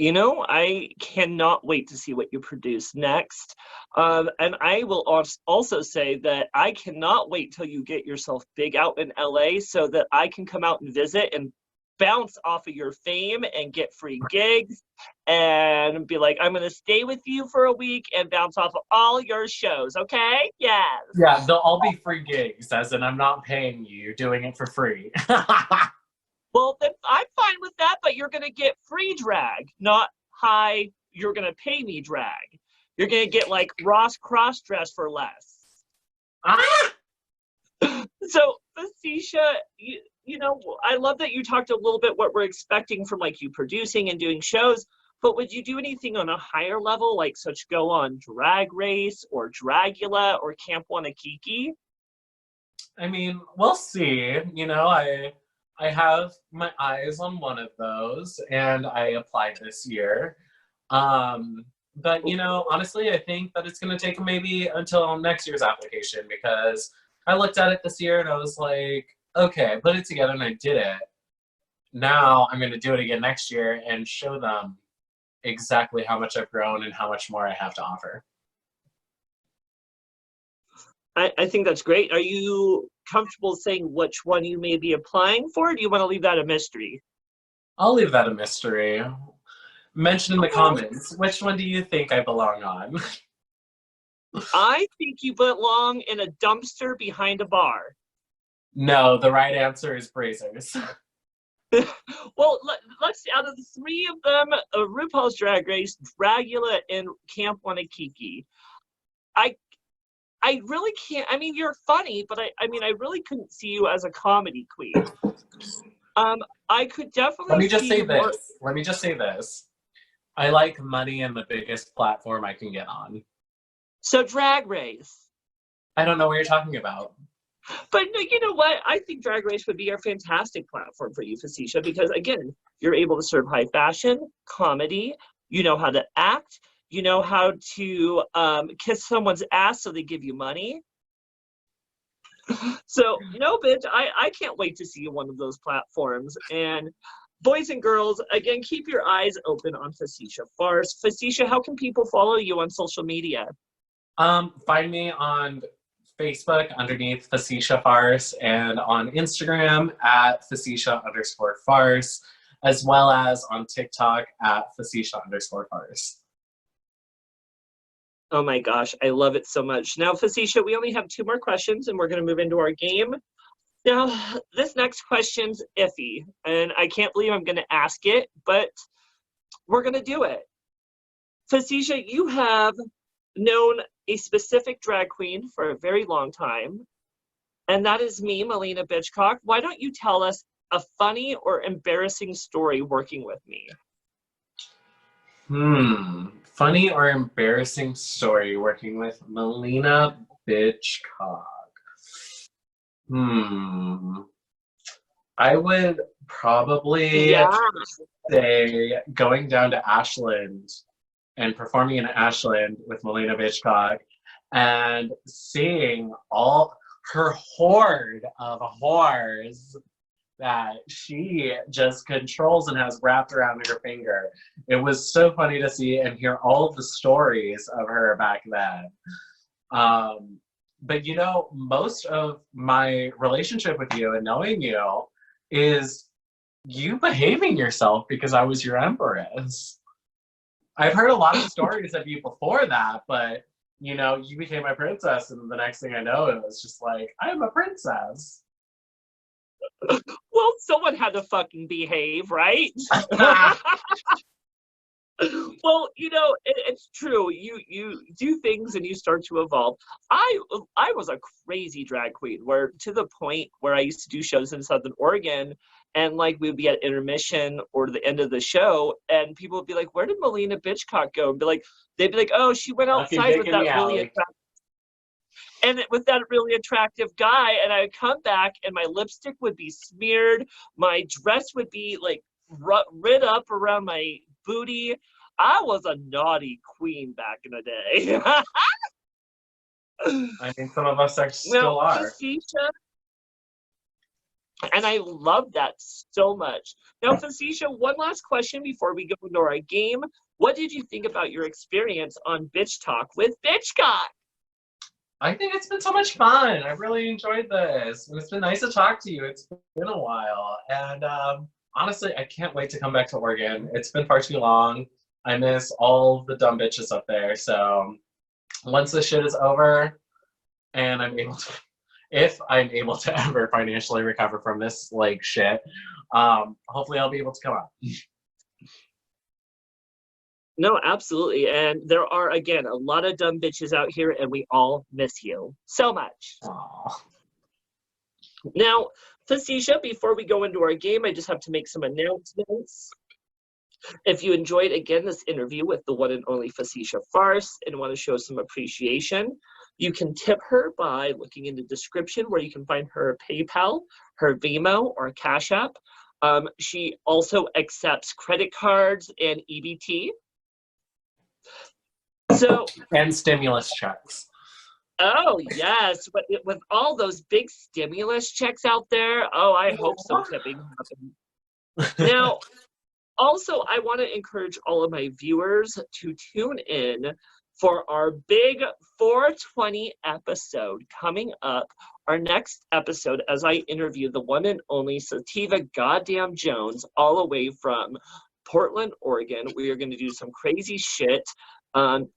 Speaker 1: I cannot wait to see what you produce next. And I will also say that I cannot wait till you get yourself big out in LA so that I can come out and visit and bounce off of your fame and get free gigs and be like, I'm going to stay with you for a week and bounce off of all your shows. Okay? Yes.
Speaker 2: Yeah, they'll all be free gigs, as in I'm not paying you, you're doing it for free.
Speaker 1: Well, then I'm fine with that, but you're going to get free drag, not high, you're going to pay me drag. You're going to get like Ross cross dress for less.
Speaker 2: Ah!
Speaker 1: So, Facisha, I love that you talked a little bit what we're expecting from like you producing and doing shows, but would you do anything on a higher level, like such go on Drag Race or Dragula or Camp Wanakiki?
Speaker 2: I mean, we'll see. I have my eyes on one of those, and I applied this year. But honestly, I think that it's going to take maybe until next year's application because I looked at it this year and I was like, okay, I put it together and I did it. Now I'm going to do it again next year and show them exactly how much I've grown and how much more I have to offer.
Speaker 1: I think that's great. Are you comfortable saying which one you may be applying for? Or do you want to leave that a mystery?
Speaker 2: I'll leave that a mystery. Mention in the comments, which one do you think I belong on?
Speaker 1: I think you belong in a dumpster behind a bar.
Speaker 2: No, the right answer is Brazers.
Speaker 1: Well, let's see. Out of the three of them, RuPaul's Drag Race, Dragula, and Camp Wanakiki, I really can't. I mean, you're funny, but I mean, I really couldn't see you as a comedy queen. I could definitely.
Speaker 2: Let me just say this. Let me just say this. I like money and the biggest platform I can get on.
Speaker 1: So Drag Race.
Speaker 2: I don't know what you're talking about.
Speaker 1: But you know what? I think Drag Race would be a fantastic platform for you, Facisha, because again, you're able to serve high fashion, comedy, you know how to act, you know how to kiss someone's ass so they give you money. So, bitch, I can't wait to see you on one of those platforms. And boys and girls, again, keep your eyes open on Facisha Farce. Facisha, how can people follow you on social media?
Speaker 2: Find me on Facebook underneath Facisha Farce and on Instagram at Facisha_Farce, as well as on TikTok at Facisha_Farce.
Speaker 1: Oh my gosh, I love it so much. Now, Facisha, we only have 2 more questions and we're going to move into our game. Now, this next question's iffy, and I can't believe I'm going to ask it, but we're going to do it. Facisha, you have known a specific drag queen for a very long time, and that is me, Maliena Bitchcock. Why don't you tell us a funny or embarrassing story working with me?
Speaker 2: Funny or embarrassing story working with Maliena Bitchcock. I would probably
Speaker 1: Yeah.
Speaker 2: say going down to Ashland and performing in Ashland with Maliena Bitchcock and seeing all her horde of whores that she just controls and has wrapped around her finger. It was so funny to see and hear all of the stories of her back then. But you know, most of my relationship with you and knowing you is you behaving yourself because I was your empress. I've heard a lot of stories of you before that, but you know, you became my princess, and the next thing I know, it was just like, I'm a princess.
Speaker 1: Well, someone had to fucking behave, right? Well, you know, it's true. You do things and you start to evolve. I was a crazy drag queen, where to the point where I used to do shows in Southern Oregon, and like we'd be at intermission or the end of the show, and people would be like, "Where did Maliena Bitchcock go?" And be like, they'd be like, "Oh, she went
Speaker 2: Lucky
Speaker 1: outside
Speaker 2: Dick
Speaker 1: with
Speaker 2: in the
Speaker 1: that really
Speaker 2: alley.
Speaker 1: attractive." And with that really attractive guy, and I would come back and my lipstick would be smeared, my dress would be like rid up around my booty. I was a naughty queen back in the day.
Speaker 2: I mean, some of us
Speaker 1: Now,
Speaker 2: still are.
Speaker 1: Facisha, and I love that so much. Now, Facisha, one last question before we go into our game. What did you think about your experience on Bitch Talk with Bitchcock?
Speaker 2: I think it's been so much fun. I really enjoyed this. And it's been nice to talk to you. It's been a while. And honestly, I can't wait to come back to Oregon. It's been far too long. I miss all the dumb bitches up there. So once this shit is over and I'm able to, if I'm able to ever financially recover from this like shit, hopefully I'll be able to come out.
Speaker 1: No, absolutely. And there are, again, a lot of dumb bitches out here, and we all miss you so much.
Speaker 2: Aww.
Speaker 1: Now, Facisha, before we go into our game, I just have to make some announcements. If you enjoyed, again, this interview with the one and only Facisha Farce and want to show some appreciation, you can tip her by looking in the description where you can find her PayPal, her Venmo, or Cash App. She also accepts credit cards and EBT. So,
Speaker 2: And stimulus checks.
Speaker 1: oh yes, but with all those big stimulus checks out there, oh, I hope some tipping happens. Now, also, I want to encourage all of my viewers to tune in for our big 420 episode coming up. Our next episode, as I interview the one and only Sativa Goddamn Jones, all the way from Portland, Oregon. We are going to do some crazy shit.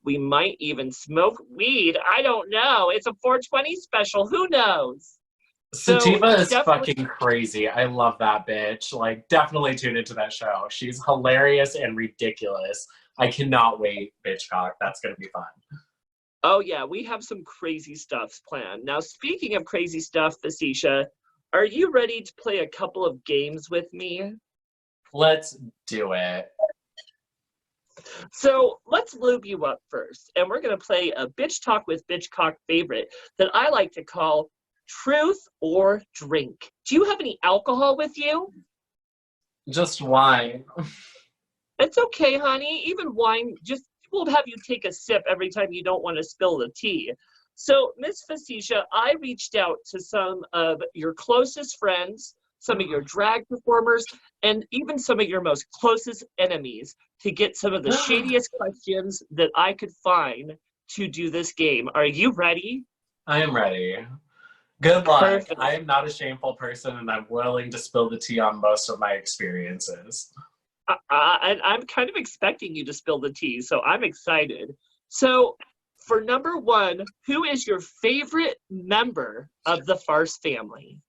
Speaker 1: We might even smoke weed. I don't know. It's a 420 special. Who knows?
Speaker 2: Sativa is fucking crazy. I love that bitch. Like, definitely tune into that show. She's hilarious and ridiculous. I cannot wait, Bitchcock. That's gonna be fun.
Speaker 1: Oh yeah, we have some crazy stuff planned. Now, speaking of crazy stuff, Facisha, are you ready to play a couple of games with me?
Speaker 2: Let's do it.
Speaker 1: So let's lube you up first, and we're going to play a Bitch Talk with Bitchcock favorite that I like to call Truth or Drink. Do you have any alcohol with you?
Speaker 2: Just wine.
Speaker 1: It's okay, honey. Even wine, just we'll have you take a sip every time you don't want to spill the tea. So, Miss Facisha, I reached out to some of your closest friends, some of your drag performers, and even some of your most closest enemies to get some of the shadiest questions that I could find to do this game. Are you ready?
Speaker 2: I am ready. Good luck.
Speaker 1: Perfect.
Speaker 2: I am not a shameful person, and I'm willing to spill the tea on most of my experiences.
Speaker 1: And I'm kind of expecting you to spill the tea, so I'm excited. So, for number one, who is your favorite member of the Farce family?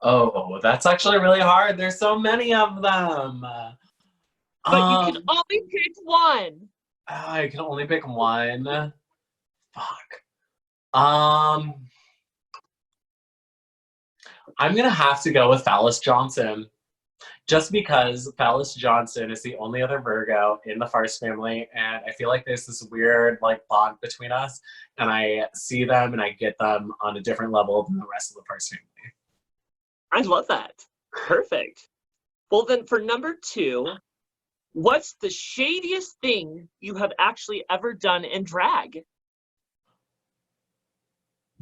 Speaker 2: Oh, that's actually really hard. There's so many of them.
Speaker 1: But you can only pick one.
Speaker 2: I can only pick one. Fuck. I'm gonna have to go with Phallus Johnson. Just because Phallus Johnson is the only other Virgo in the Farce family, and I feel like there's this weird like bond between us, and I see them and I get them on a different level than the rest of the Farce family.
Speaker 1: I love that. Perfect. Well, then for number two, what's the shadiest thing you have actually ever done in drag?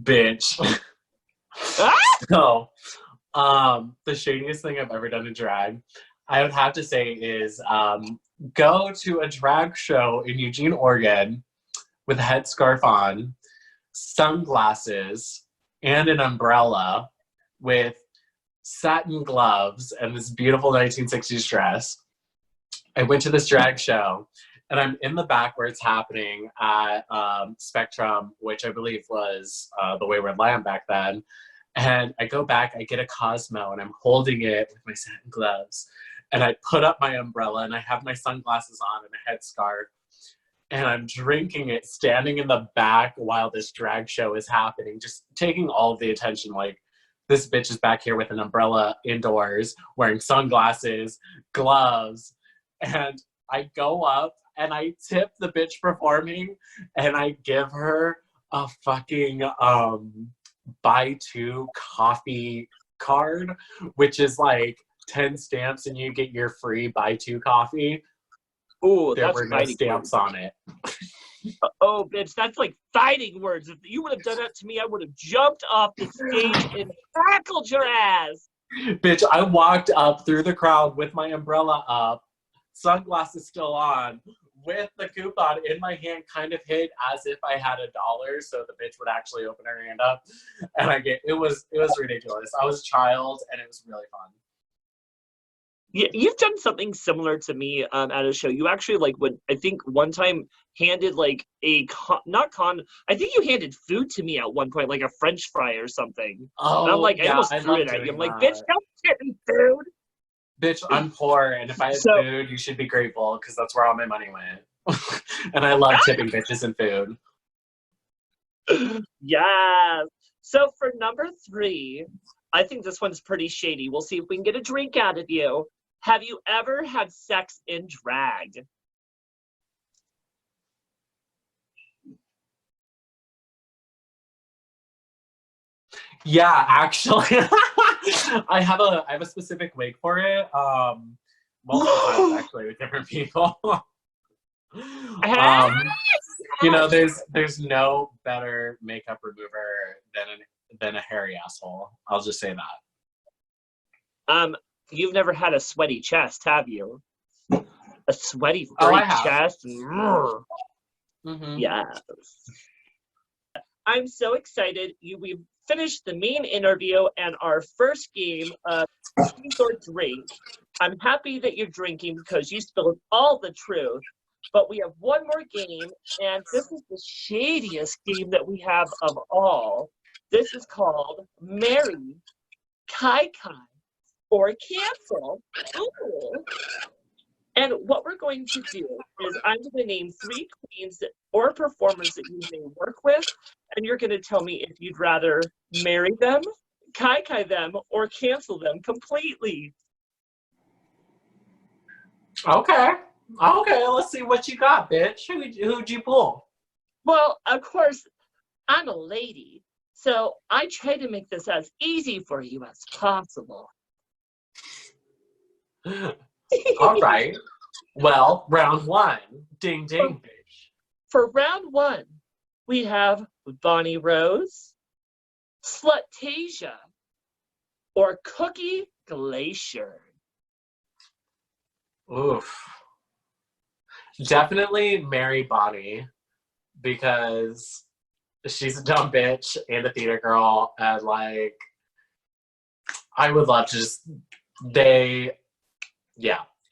Speaker 2: Bitch.
Speaker 1: Ah!
Speaker 2: So, the shadiest thing I've ever done in drag, I would have to say is go to a drag show in Eugene, Oregon with a headscarf on, sunglasses, and an umbrella with satin gloves and this beautiful 1960s dress. I went to this drag show and I'm in the back where it's happening at Spectrum, which I believe was the Wayward Lamb back then. And I go back, I get a Cosmo, and I'm holding it with my satin gloves. And I put up my umbrella, and I have my sunglasses on and a headscarf. And I'm drinking it, standing in the back while this drag show is happening, just taking all of the attention. Like, this bitch is back here with an umbrella indoors, wearing sunglasses, gloves. And I go up, and I tip the bitch performing, and I give her a fucking buy two coffee card, which is like 10 stamps and you get your free buy two coffee.
Speaker 1: Oh,
Speaker 2: there were no stamps on it.
Speaker 1: Oh, bitch, that's like fighting words. If you would have done that to me, I would have jumped off the stage and tackled your ass.
Speaker 2: Bitch, I walked up through the crowd with my umbrella up, sunglasses still on, with the coupon in my hand, kind of hid as if I had $1, so the bitch would actually open her hand up. And it was ridiculous. I was a child, and it was really fun.
Speaker 1: Yeah, you've done something similar to me at a show. You actually I think one time handed like I think you handed food to me at one point, like a French fry or something.
Speaker 2: Oh,
Speaker 1: and I'm like,
Speaker 2: yeah,
Speaker 1: I almost threw it at you. I'm like, bitch, don't get me food.
Speaker 2: Bitch, I'm poor, and if I had food, you should be grateful, because that's where all my money went. And I love tipping bitches and food.
Speaker 1: Yes. So for number 3, I think this one's pretty shady. We'll see if we can get a drink out of you. Have you ever had sex in drag?
Speaker 2: Yeah, actually. I have a specific wig for it. Multiple times actually with different people. You know, there's no better makeup remover than a hairy asshole. I'll just say that.
Speaker 1: You've never had a sweaty chest, have you? A sweaty furry chest?
Speaker 2: Mm-hmm.
Speaker 1: Yes. I'm so excited. We've finished the main interview and our first game of Choose or Drink. I'm happy that you're drinking because you spilled all the truth. But we have one more game, and this is the shadiest game that we have of all. This is called Marry, Kai, or Cancel. Ooh. And what we're going to do is I'm going to name 3 queens or performers that you may work with, and you're going to tell me if you'd rather marry them, Kai them, or cancel them completely.
Speaker 2: Okay, let's see what you got, bitch. Who'd you pull?
Speaker 1: Well, of course, I'm a lady, so I try to make this as easy for you as possible.
Speaker 2: All right. Well, round 1. Ding, ding, bitch.
Speaker 1: For round 1, we have Bonnie Rose, Slutasia, or Kooky Glacier.
Speaker 2: Oof. Definitely marry Bonnie, because she's a dumb bitch and a theater girl, and like, I would love to just,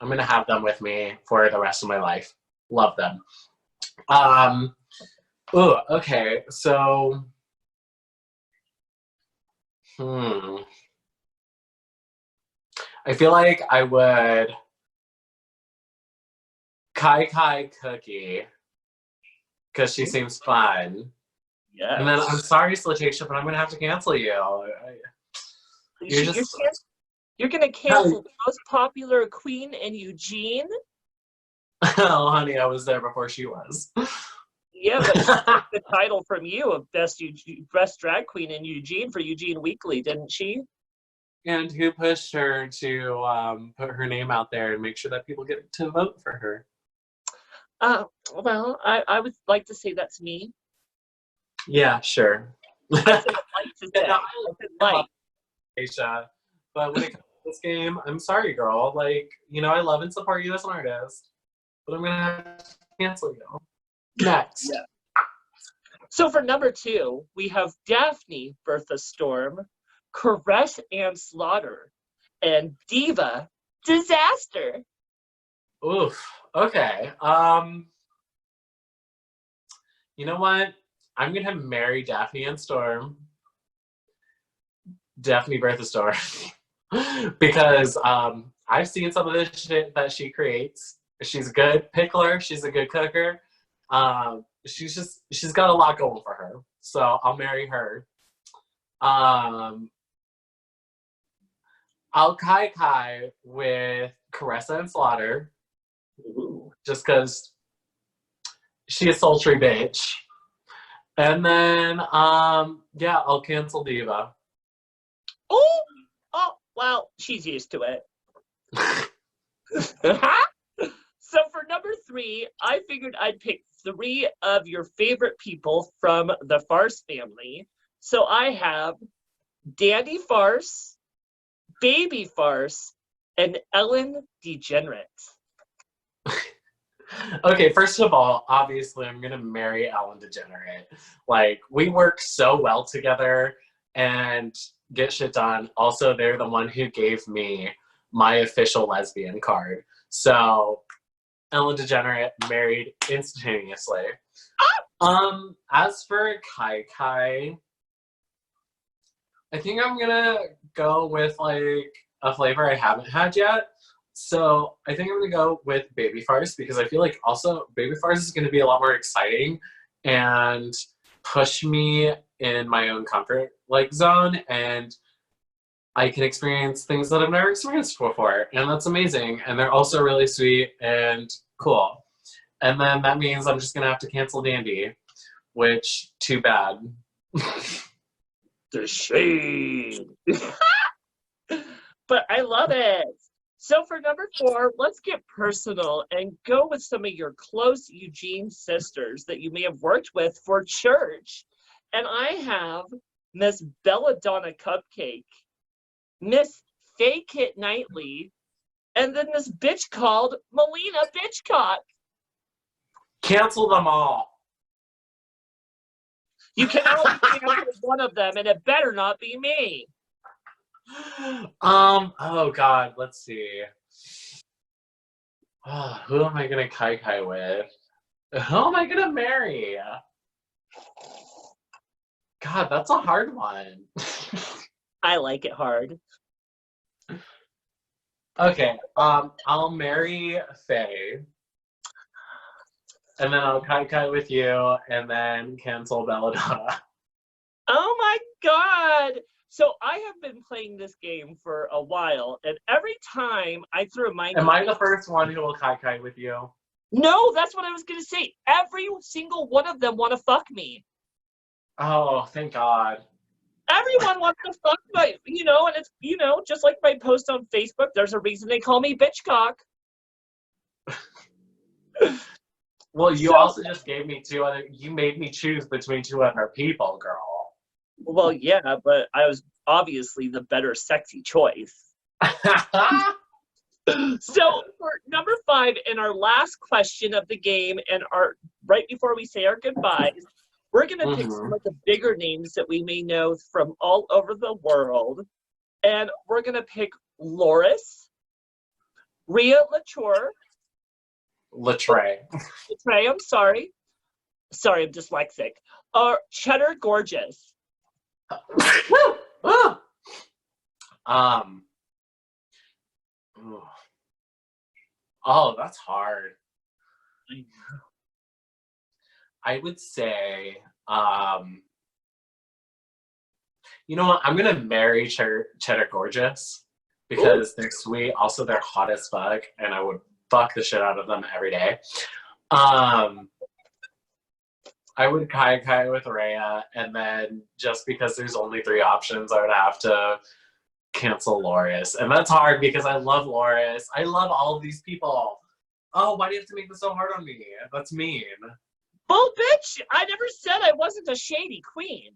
Speaker 2: I'm gonna have them with me for the rest of my life. Love them. Oh, okay. So, I feel like I would Kai Kooky because she seems fun.
Speaker 1: Yes.
Speaker 2: And then I'm sorry, Slatasha, but I'm gonna have to cancel you.
Speaker 1: You're gonna cancel the most popular queen in Eugene?
Speaker 2: Oh, honey, I was there before she was.
Speaker 1: Yeah, but she took the title from you of best drag queen in Eugene for Eugene Weekly, didn't she?
Speaker 2: And who pushed her to put her name out there and make sure that people get to vote for her?
Speaker 1: Well, I would like to say that's me.
Speaker 2: Yeah, sure.
Speaker 1: I said like to say.
Speaker 2: No,
Speaker 1: I said like.
Speaker 2: Aisha, but when it comes to this game, I'm sorry, girl. Like, you know, I love and support you as an artist, but I'm gonna have to cancel you. Next.
Speaker 1: Yeah. So for number 2, we have Daphne Bertha Storm, Caress and Slaughter, and Diva Disaster.
Speaker 2: Oof. Okay. You know what? I'm gonna marry Daphne and Storm. Daphne Bertha Storm. Because I've seen some of the shit that she creates. She's a good pickler. She's a good cooker. She's got a lot going for her. So I'll marry her. I'll Kai with Caressa and Slaughter.
Speaker 1: Ooh.
Speaker 2: Just because she's a sultry bitch. And then yeah, I'll cancel Diva.
Speaker 1: Oh, well, she's used to it. So for number 3, I figured I'd pick 3 of your favorite people from the Farce family. So I have Dandy Farce, Baby Farce, and Ellen Degenerate.
Speaker 2: Okay, first of all, obviously I'm gonna marry Ellen Degenerate. Like, we work so well together and get shit done. Also, they're the one who gave me my official lesbian card. So Ellen Degenerate married instantaneously. As for Kai, I think I'm gonna go with like a flavor I haven't had yet. So I think I'm gonna go with Baby Farce because I feel like also Baby Farce is gonna be a lot more exciting and push me in my own comfort zone, and I can experience things that I've never experienced before, and that's amazing. And they're also really sweet and cool. And then that means I'm just gonna have to cancel Dandy, which too bad.
Speaker 1: The shade. But I love it. So for number 4, let's get personal and go with some of your close Eugene sisters that you may have worked with for church. And I have Miss Belladonna Cupcake, Miss Faye Kit Knightley, and then this bitch called Maliena Bitchcock.
Speaker 2: Cancel them all.
Speaker 1: You can only cancel one of them, and it better not be me.
Speaker 2: Oh God, let's see. Oh, who am I gonna kai with? Who am I gonna marry? God, that's a hard one.
Speaker 1: I like it hard.
Speaker 2: Okay, I'll marry Faye. And then I'll kai with you, and then cancel Belladonna.
Speaker 1: Oh my God. So I have been playing this game for a while, and every time I throw my
Speaker 2: Am I the first one who will kai with you?
Speaker 1: No, that's what I was going to say. Every single one of them want to fuck me.
Speaker 2: Oh, thank God.
Speaker 1: Everyone wants to fuck me, and it's, just like my post on Facebook, there's a reason they call me Bitchcock.
Speaker 2: Well, you also just gave me you made me choose between 2 other people, girl.
Speaker 1: Well, yeah, but I was obviously the better sexy choice. So for number 5 and our last question of the game, and right before we say our goodbyes, we're going to pick some of the bigger names that we may know from all over the world. And we're going to pick Loris, Rhea Latour,
Speaker 2: Latre.
Speaker 1: Trey, I'm sorry. Sorry, I'm dyslexic. Or Cheddar Gorgeous.
Speaker 2: um. ooh. Oh, that's hard. I would say, you know what? I'm gonna marry Cheddar Gorgeous because they're sweet. Also, they're hot as fuck, and I would fuck the shit out of them every day. I would kai with Rhea, and then just because there's only 3 options, I would have to cancel Loris. And that's hard because I love Loris. I love all of these people. Oh, why do you have to make this so hard on me? That's mean.
Speaker 1: Well, bitch, I never said I wasn't a shady queen.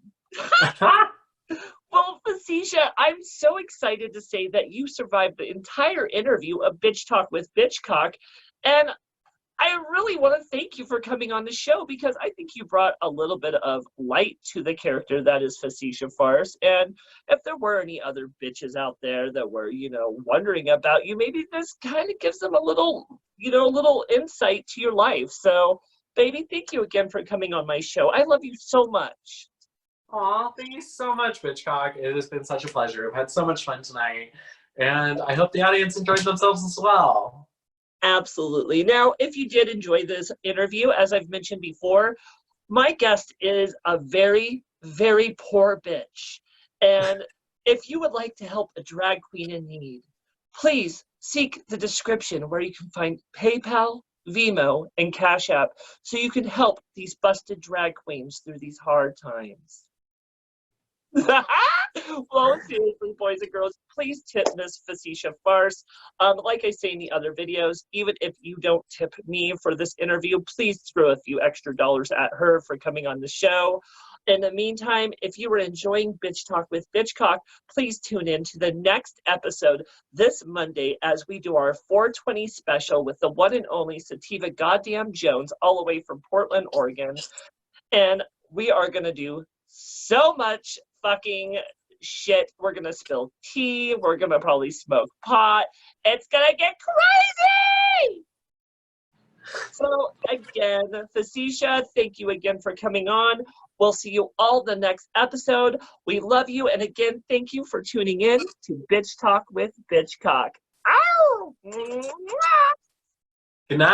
Speaker 1: Well, Facisha, I'm so excited to say that you survived the entire interview of Bitch Talk with Bitchcock. And I really want to thank you for coming on the show because I think you brought a little bit of light to the character that is Facisha Farce. And if there were any other bitches out there that were, wondering about you, maybe this kind of gives them a little, a little insight to your life. So, baby, thank you again for coming on my show. I love you so much.
Speaker 2: Aw, thank you so much, Bitchcock. It has been such a pleasure. I've had so much fun tonight. And I hope the audience enjoyed themselves as well.
Speaker 1: Absolutely. Now, if you did enjoy this interview, as I've mentioned before, my guest is a very, very poor bitch. And if you would like to help a drag queen in need, please seek the description where you can find PayPal, Venmo, and Cash App so you can help these busted drag queens through these hard times. Well, seriously, boys and girls, please tip Miss Facisha Farce. Like I say in the other videos, even if you don't tip me for this interview, please throw a few extra dollars at her for coming on the show. In the meantime, if you were enjoying Bitch Talk with Bitchcock, please tune in to the next episode this Monday as we do our 420 special with the one and only Sativa Goddamn Jones, all the way from Portland, Oregon. And we are going to do so much fucking shit. We're gonna spill tea. We're gonna probably smoke pot. It's gonna get crazy. So again, Facisha, thank you again for coming on. We'll see you all the next episode. We love you, and again, thank you for tuning in to Bitch Talk with Bitchcock. Ow!
Speaker 2: Good night.